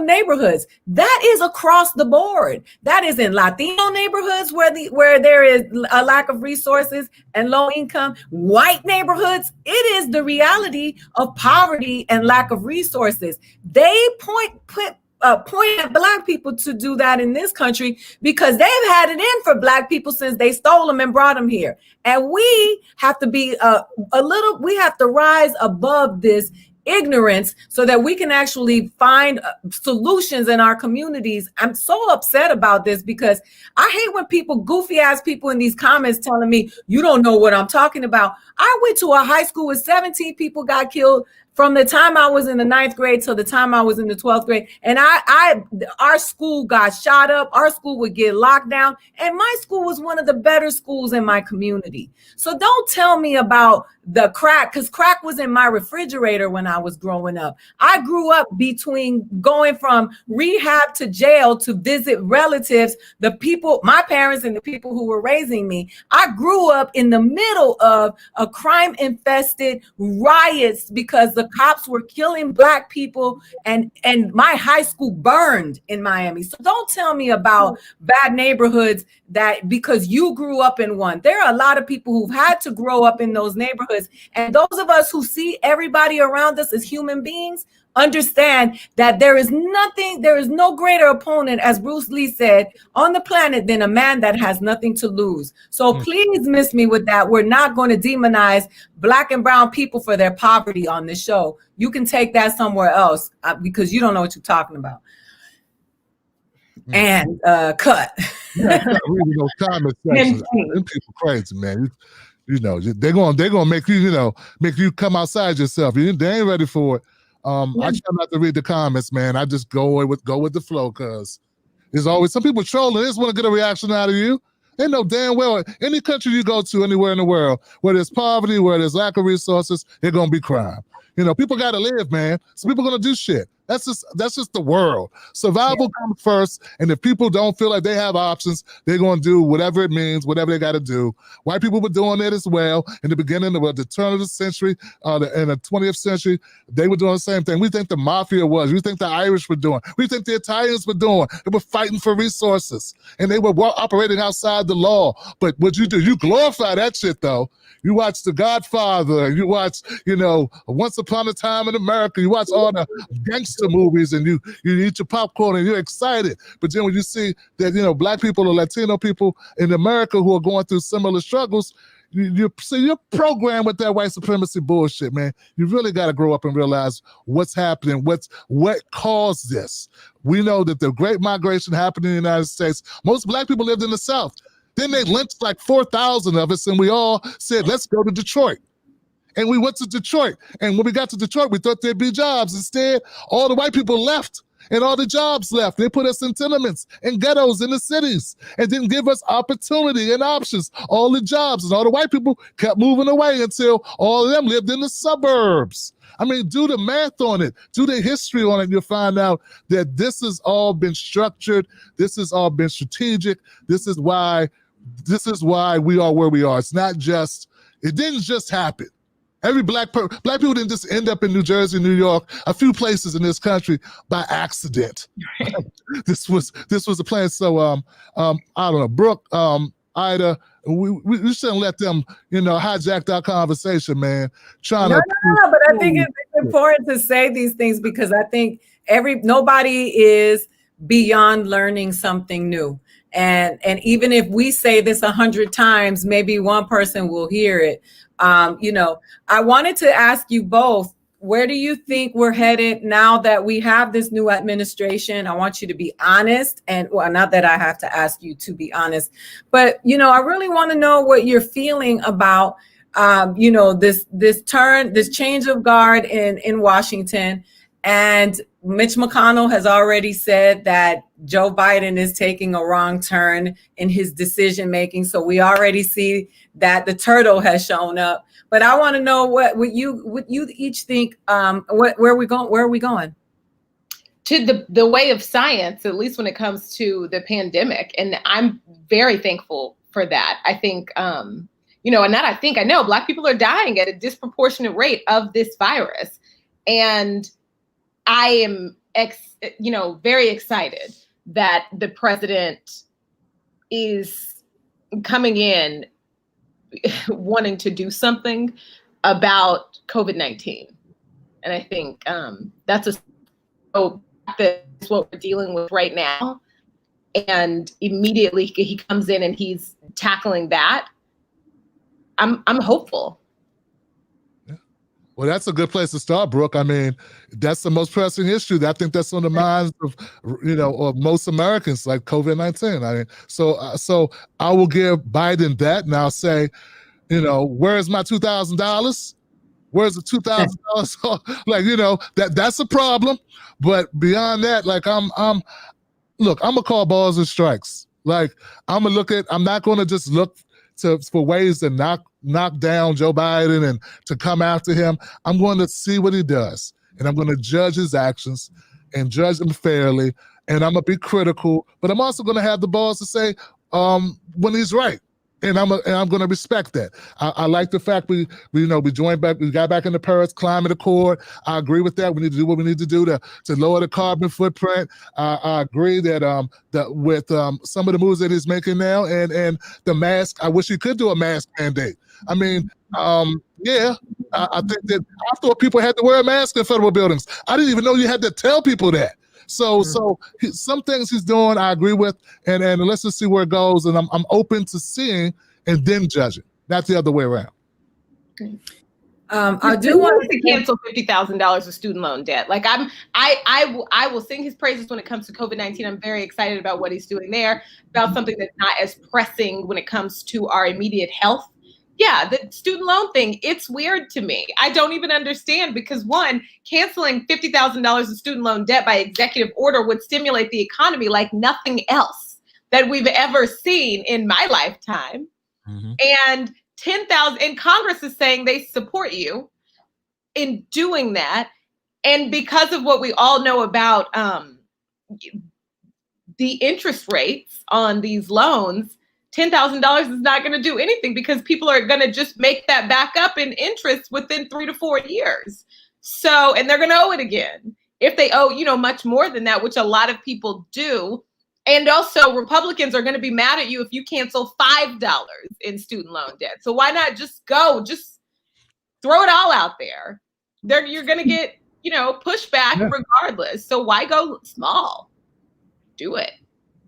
neighborhoods. That is across the board. That is in Latino neighborhoods where there is a lack of resources and low income. White neighborhoods, it is the reality of poverty and lack of resources. They point at black people to do that in this country because they've had it in for black people since they stole them and brought them here. And we have to be we have to rise above this ignorance so that we can actually find solutions in our communities. I'm so upset about this because I hate when goofy ass people in these comments telling me, you don't know what I'm talking about. I went to a high school where 17 people got killed from the time I was in the 9th grade till the time I was in the 12th grade. And our school got shot up. Our school would get locked down. And my school was one of the better schools in my community. So don't tell me about the crack, because crack was in my refrigerator when I was growing up. I grew up between going from rehab to jail to visit relatives, the people, my parents and the people who were raising me. I grew up in the middle of a crime-infested riots because the cops were killing black people, and my high school burned in Miami. So don't tell me about bad neighborhoods that because you grew up in one. There are a lot of people who've had to grow up in those neighborhoods. And those of us who see everybody around us as human beings understand that there is no greater opponent, as Bruce Lee said, on the planet than a man that has nothing to lose. So please miss me with that. We're not going to demonize black and brown people for their poverty on this show. You can take that somewhere else because you don't know what you're talking about. And cut. Reading those comment sections, them people crazy, man. You know, they're gonna make you, make you come outside yourself. They ain't ready for it. I try not to read the comments, man. I just go with the flow, because there's always some people trolling. They just want to get a reaction out of you. They know damn well any country you go to anywhere in the world, where there's poverty, where there's lack of resources, there's gonna be crime. People got to live, man. So people are gonna do shit. That's just the world. Survival comes first, and if people don't feel like they have options, they're gonna do whatever it means, whatever they got to do. White people were doing it as well in the beginning of the turn of the century, in the 20th century. They were doing the same thing. We think the mafia was. We think the Irish were doing. We think the Italians were doing. They were fighting for resources, and they were operating outside the law. But what you do, you glorify that shit, though. You watch The Godfather, you watch, Once Upon a Time in America, you watch all the gangster movies, and you eat your popcorn and you're excited. But then when you see that, black people or Latino people in America who are going through similar struggles, you're programmed with that white supremacy bullshit, man. You really got to grow up and realize what's happening, what caused this. We know that the Great Migration happened in the United States. Most black people lived in the South. Then they lynched like 4,000 of us, and we all said, let's go to Detroit. And we went to Detroit. And when we got to Detroit, we thought there'd be jobs. Instead, all the white people left, and all the jobs left. They put us in tenements and ghettos in the cities and didn't give us opportunity and options. All the jobs, and all the white people kept moving away until all of them lived in the suburbs. I mean, do the math on it. Do the history on it. You'll find out that this has all been structured. This has all been strategic. This is why we are where we are. It didn't just happen. Every black people didn't just end up in New Jersey, New York, a few places in this country by accident. This was a plan. So I don't know, Brooke, Aida, we shouldn't let them, hijack our conversation, man. No, but I think it's important to say these things because I think nobody is beyond learning something new. And even if we say this 100 times, maybe one person will hear it. I wanted to ask you both, where do you think we're headed now that we have this new administration? I want you to be honest, and not that I have to ask you to be honest, but I really want to know what you're feeling about this change of guard in Washington. And Mitch McConnell has already said that Joe Biden is taking a wrong turn in his decision making. So we already see that the turtle has shown up. But I want to know what you each think. Where are we going? To the way of science, at least when it comes to the pandemic, and I'm very thankful for that. I think, and I know Black people are dying at a disproportionate rate of this virus, and I am, very excited that the president is coming in wanting to do something about COVID-19. And I think that's what we're dealing with right now. And immediately he comes in and he's tackling that. I'm hopeful. Well, that's a good place to start, Brooke. I mean, that's the most pressing issue. I think that's on the minds of, of most Americans, like COVID-19. I mean, so I will give Biden that, and I'll say, where's my $2,000? Where's the $2,000? That's a problem. But beyond that, I'm gonna call balls and strikes. I'm not gonna just look for ways to knock down Joe Biden and to come after him. I'm going to see what he does, and I'm going to judge his actions and judge them fairly, and I'm going to be critical, but I'm also going to have the balls to say when he's right. And I'm going to respect that. I like the fact we joined back, we got back in the Paris Climate Accord. I agree with that. We need to do what we need to do to lower the carbon footprint. I agree that with some of the moves that he's making now, and the mask. I wish he could do a mask mandate. I mean, I think that I thought people had to wear a mask in federal buildings. I didn't even know you had to tell people that. So some things he's doing, I agree with, and let's just see where it goes. And I'm open to seeing and then judging, not the other way around. I do want to cancel $50,000 of student loan debt. I will sing his praises when it comes to COVID-19. I'm very excited about what he's doing there, about something that's not as pressing when it comes to our immediate health. Yeah, the student loan thing, it's weird to me. I don't even understand because, one, canceling $50,000 of student loan debt by executive order would stimulate the economy like nothing else that we've ever seen in my lifetime. Mm-hmm. And 10,000, and Congress is saying they support you in doing that. And because of what we all know about the interest rates on these loans, $10,000 is not going to do anything because people are going to just make that back up in interest within 3 to 4 years. So, and they're going to owe it again. If they owe, much more than that, which a lot of people do. And also Republicans are going to be mad at you if you cancel $5 in student loan debt. So why not just throw it all out there? You're going to get, pushback regardless. So why go small? Do it.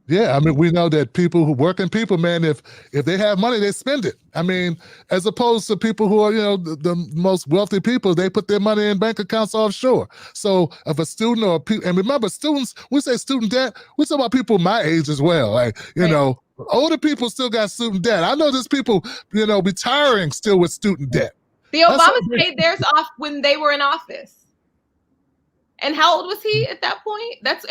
Yeah, I mean, we know that working people, man, if they have money, they spend it. I mean, as opposed to people who are, the most wealthy people, they put their money in bank accounts offshore. So if a student and remember, students, we say student debt, we talk about people my age as well. Older people still got student debt. I know there's people, retiring still with student debt. The Obamas paid theirs off when they were in office. And how old was he at that point? That's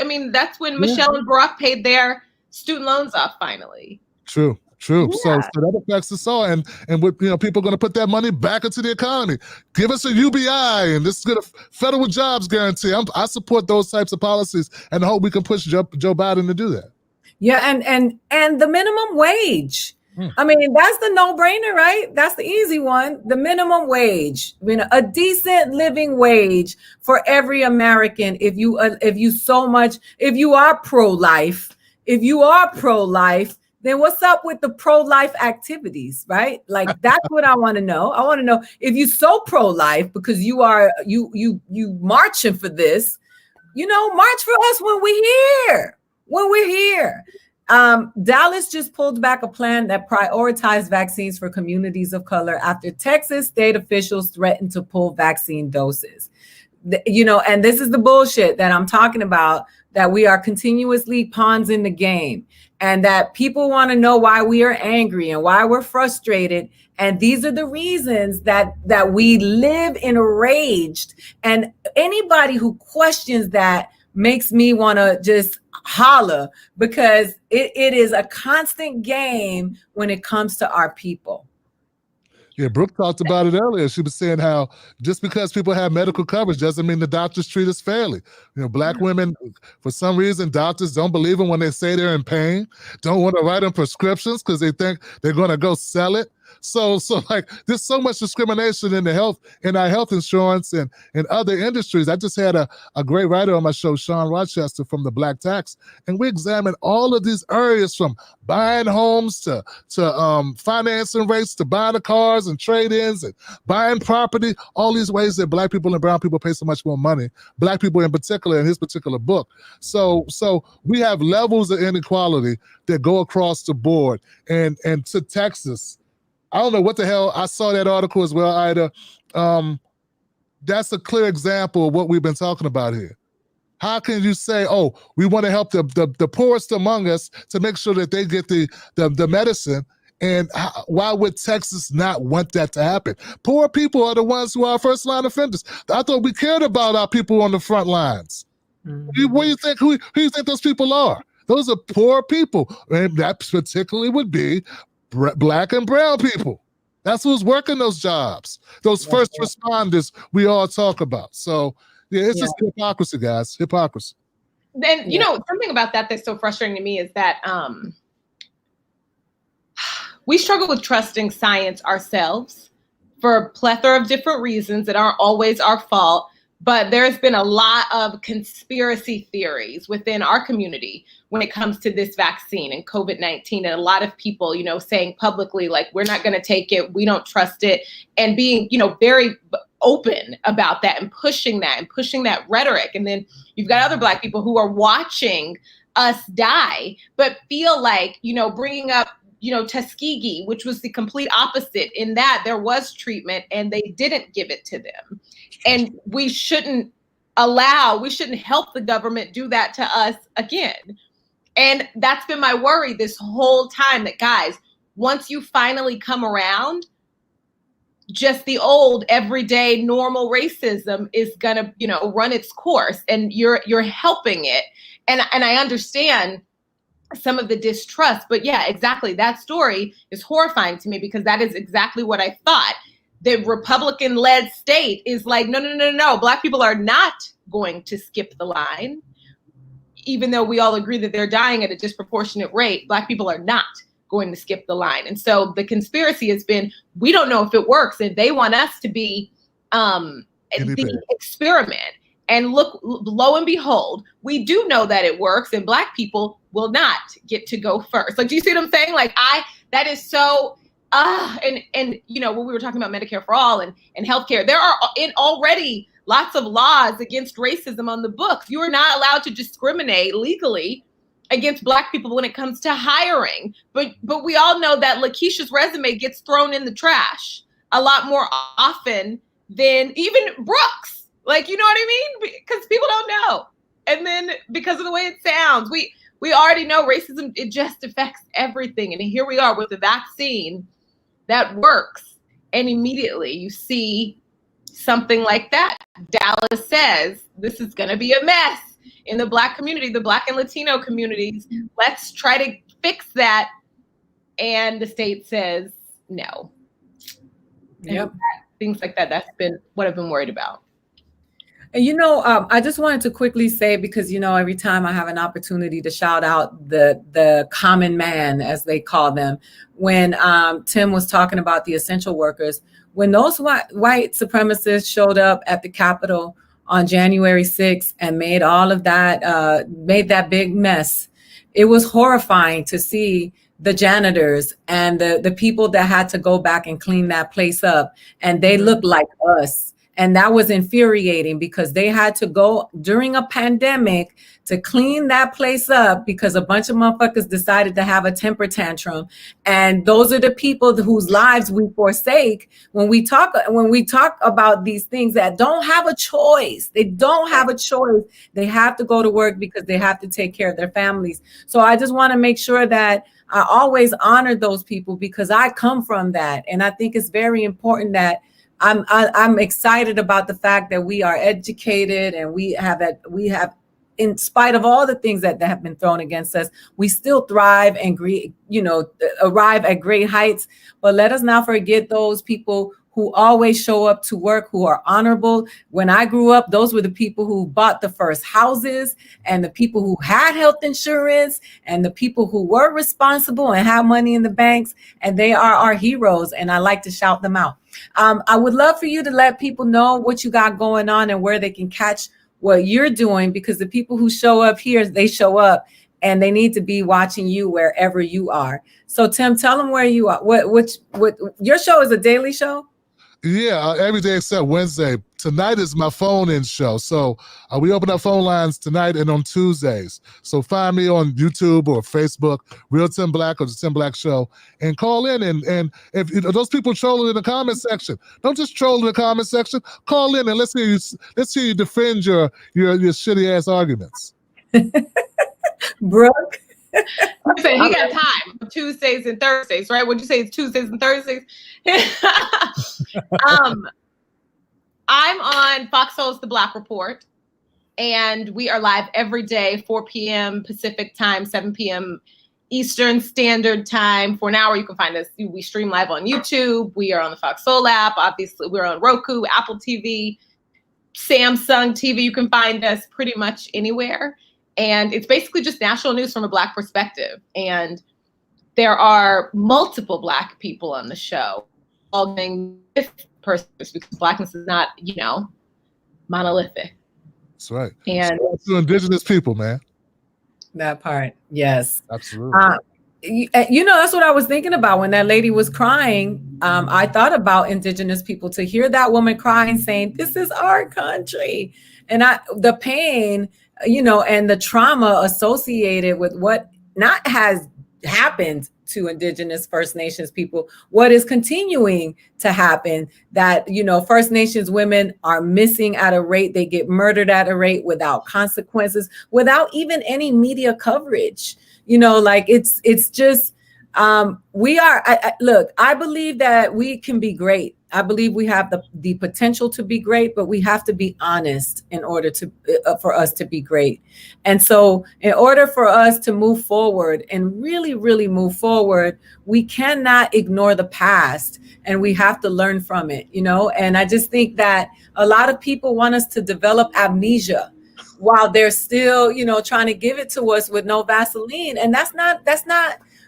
when Michelle and Barack paid their student loans off finally. True. Yeah. So that affects us all, and with, people are going to put that money back into the economy. Give us a UBI, and this is going to federal jobs guarantee. I support those types of policies, and I hope we can push Joe Biden to do that. Yeah, and the minimum wage. I mean, that's the no-brainer, right? That's the easy one. The minimum wage, a decent living wage for every American. If you are pro-life, then what's up with the pro-life activities, right? That's what I want to know. I want to know if you're so pro-life because you marching for this, march for us when we're here. Dallas just pulled back a plan that prioritized vaccines for communities of color after Texas state officials threatened to pull vaccine doses. and this is the bullshit that I'm talking about, that we are continuously pawns in the game, and that people want to know why we are angry and why we're frustrated. And these are the reasons that we live enraged. And anybody who questions that makes me want to just holler, because it is a constant game when it comes to our people. Yeah, Brooke talked about it earlier. She was saying how just because people have medical coverage doesn't mean the doctors treat us fairly. Black women, for some reason, doctors don't believe them when they say they're in pain, don't want to write them prescriptions because they think they're going to go sell it. So like, there's so much discrimination in our health insurance and in other industries. I just had a great writer on my show, Sean Rochester from the Black Tax, and we examined all of these areas, from buying homes to financing rates, to buying the cars and trade-ins and buying property, all these ways that Black people and brown people pay so much more money, Black people in particular, in his particular book. So we have levels of inequality that go across the board. And to Texas, I don't know what the hell. I saw that article as well, Ida. That's a clear example of what we've been talking about here. How can you say, oh, we want to help the poorest among us to make sure that they get the medicine? And why would Texas not want that to happen? Poor people are the ones who are first line offenders. I thought we cared about our people on the front lines. Mm-hmm. What do you think? Who do you think those people are? Those are poor people. And that particularly would be Black and brown people. That's who's working those jobs. Those first responders we all talk about. So yeah, it's just hypocrisy, guys. Hypocrisy. Then something about that that's so frustrating to me is that we struggle with trusting science ourselves for a plethora of different reasons that aren't always our fault. But there's been a lot of conspiracy theories within our community when it comes to this vaccine and COVID-19, and a lot of people, saying publicly, like, we're not going to take it, we don't trust it, and being, very open about that and pushing that rhetoric. And then you've got other Black people who are watching us die, but feel like, bringing up, Tuskegee, which was the complete opposite, in that there was treatment and they didn't give it to them. And we shouldn't help the government do that to us again. And that's been my worry this whole time, that, guys, once you finally come around, just the old everyday normal racism is gonna, run its course, and you're helping it. And I understand some of the distrust, but yeah, exactly. That story is horrifying to me, because that is exactly what I thought. The Republican-led state is like, no. Black people are not going to skip the line. Even though we all agree that they're dying at a disproportionate rate, Black people are not going to skip the line. And so the conspiracy has been, we don't know if it works, and they want us to be the experiment. And look, lo and behold, we do know that it works, and Black people will not get to go first. Like, do you see what I'm saying? Like, that is so... and when we were talking about Medicare for all and healthcare, there are already lots of laws against racism on the books. You are not allowed to discriminate legally against Black people when it comes to hiring. But we all know that Lakeisha's resume gets thrown in the trash a lot more often than even Brooke's. Like, you know what I mean? Because people don't know. And then because of the way it sounds, we already know racism, it just affects everything. And here we are with the vaccine that works, and immediately you see something like that. Dallas says this is going to be a mess in the Black community, the Black and Latino communities. Let's try to fix that. And the state says no. Yep. Things like that. That's been what I've been worried about. And I just wanted to quickly say, because every time I have an opportunity to shout out the common man, as they call them, when Tim was talking about the essential workers, when those white supremacists showed up at the Capitol on January 6th and made all of that, made that big mess, it was horrifying to see the janitors and the people that had to go back and clean that place up, and they looked like us. And that was infuriating because they had to go during a pandemic to clean that place up because a bunch of motherfuckers decided to have a temper tantrum. And those are the people whose lives we forsake when we talk about these things that don't have a choice. They don't have a choice. They have to go to work because they have to take care of their families. So I just want to make sure that I always honor those people because I come from that. And I think it's very important that I'm excited about the fact that we are educated and we have, in spite of all the things that have been thrown against us, we still thrive and arrive at great heights. But let us not forget those people who always show up to work, who are honorable. When I grew up, those were the people who bought the first houses and the people who had health insurance and the people who were responsible and have money in the banks. And they are our heroes. And I like to shout them out. I would love for you to let people know what you got going on and where they can catch what you're doing, because the people who show up here, they show up and they need to be watching you wherever you are. So Tim, tell them where you are. What your show is a daily show? Yeah, every day except Wednesday. Tonight is my phone-in show. So we open up phone lines tonight and on Tuesdays. So find me on YouTube or Facebook, Real Tim Black or The Tim Black Show, and call in. And if those people trolling in the comment section, don't just troll in the comment section. Call in and let's hear you defend your shitty ass arguments. Brooke. I'm saying he got time. Tuesdays and Thursdays, right? What'd you say? It's Tuesdays and Thursdays. I'm on Fox Soul's The Black Report, and we are live every day, 4 p.m. Pacific time, 7 p.m. Eastern Standard Time. For an hour, you can find us. We stream live on YouTube. We are on the Fox Soul app. Obviously, we're on Roku, Apple TV, Samsung TV. You can find us pretty much anywhere. And it's basically just national news from a Black perspective. And there are multiple Black people on the show, all getting purpose, because Blackness is not, monolithic. That's right. And to Indigenous people, man. That part, yes. Absolutely. That's what I was thinking about when that lady was crying. I thought about Indigenous people, to hear that woman crying, saying, "This is our country," and the pain, and the trauma associated with what not has happened to Indigenous First Nations people, what is continuing to happen, that, First Nations women are missing at a rate, they get murdered at a rate without consequences, without even any media coverage. It's just, look, I believe that we can be great. I believe we have the potential to be great, but we have to be honest in order to for us to be great. And so in order for us to move forward and really, really move forward, we cannot ignore the past, and we have to learn from it, And I just think that a lot of people want us to develop amnesia while they're still, trying to give it to us with no Vaseline. And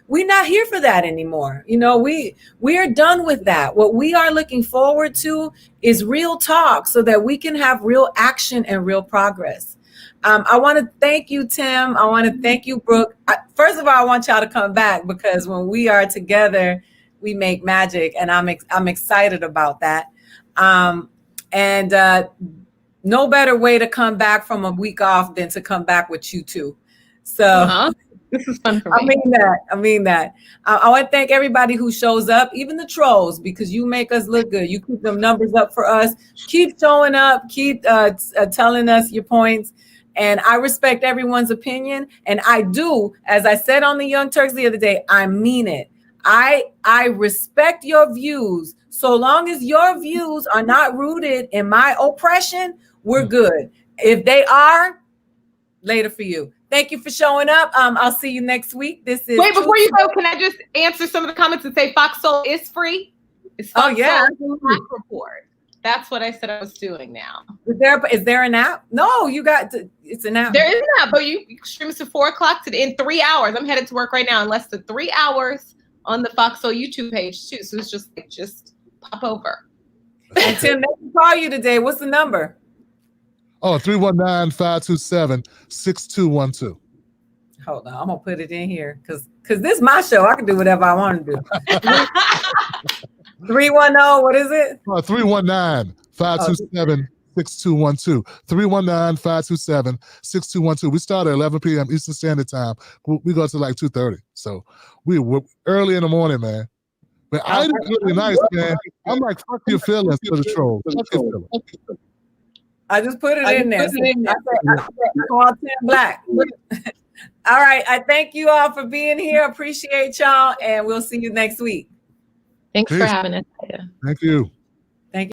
we're not here for that anymore. We are done with that. What we are looking forward to is real talk, so that we can have real action and real progress. I want to thank you, Tim. I want to thank you, Brooke. First of all, I want y'all to come back, because when we are together, we make magic, and I'm excited about that. No better way to come back from a week off than to come back with you two. So this is fun for me. I mean that. I want to thank everybody who shows up, even the trolls, because you make us look good. You keep them numbers up for us. Keep showing up. Keep telling us your points. And I respect everyone's opinion. And I do, as I said on the Young Turks the other day, I mean it. I respect your views. So long as your views are not rooted in my oppression, we're good. If they are, later for you. Thank you for showing up. I'll see you next week. Wait, before you go, can I just answer some of the comments and say Fox Soul is free? It's Fox Soul Black Report. That's what I said I was doing now. Is there an app? No, it's an app. There is an app, but you stream us at 4:00 today in 3 hours. I'm headed to work right now in less than 3 hours on the Fox Soul YouTube page too. So it's just pop over. And Tim, they can call you today. What's the number? Oh, 319-527-6212. Hold on, I'm gonna put it in here because this is my show. I can do whatever I want to do. 310, what is it? 319 527-6212. 319-527-6212. We start at 11 p.m. Eastern Standard Time. We go to like 2:30. So we're early in the morning, man. But Aida's really nice, man. I'm like, fuck your feelings to the troll. Fuck your feelings. I just put it in there. I said, call Tim Black. All right. I thank you all for being here. Appreciate y'all. And we'll see you next week. Thanks for having us. Thank you.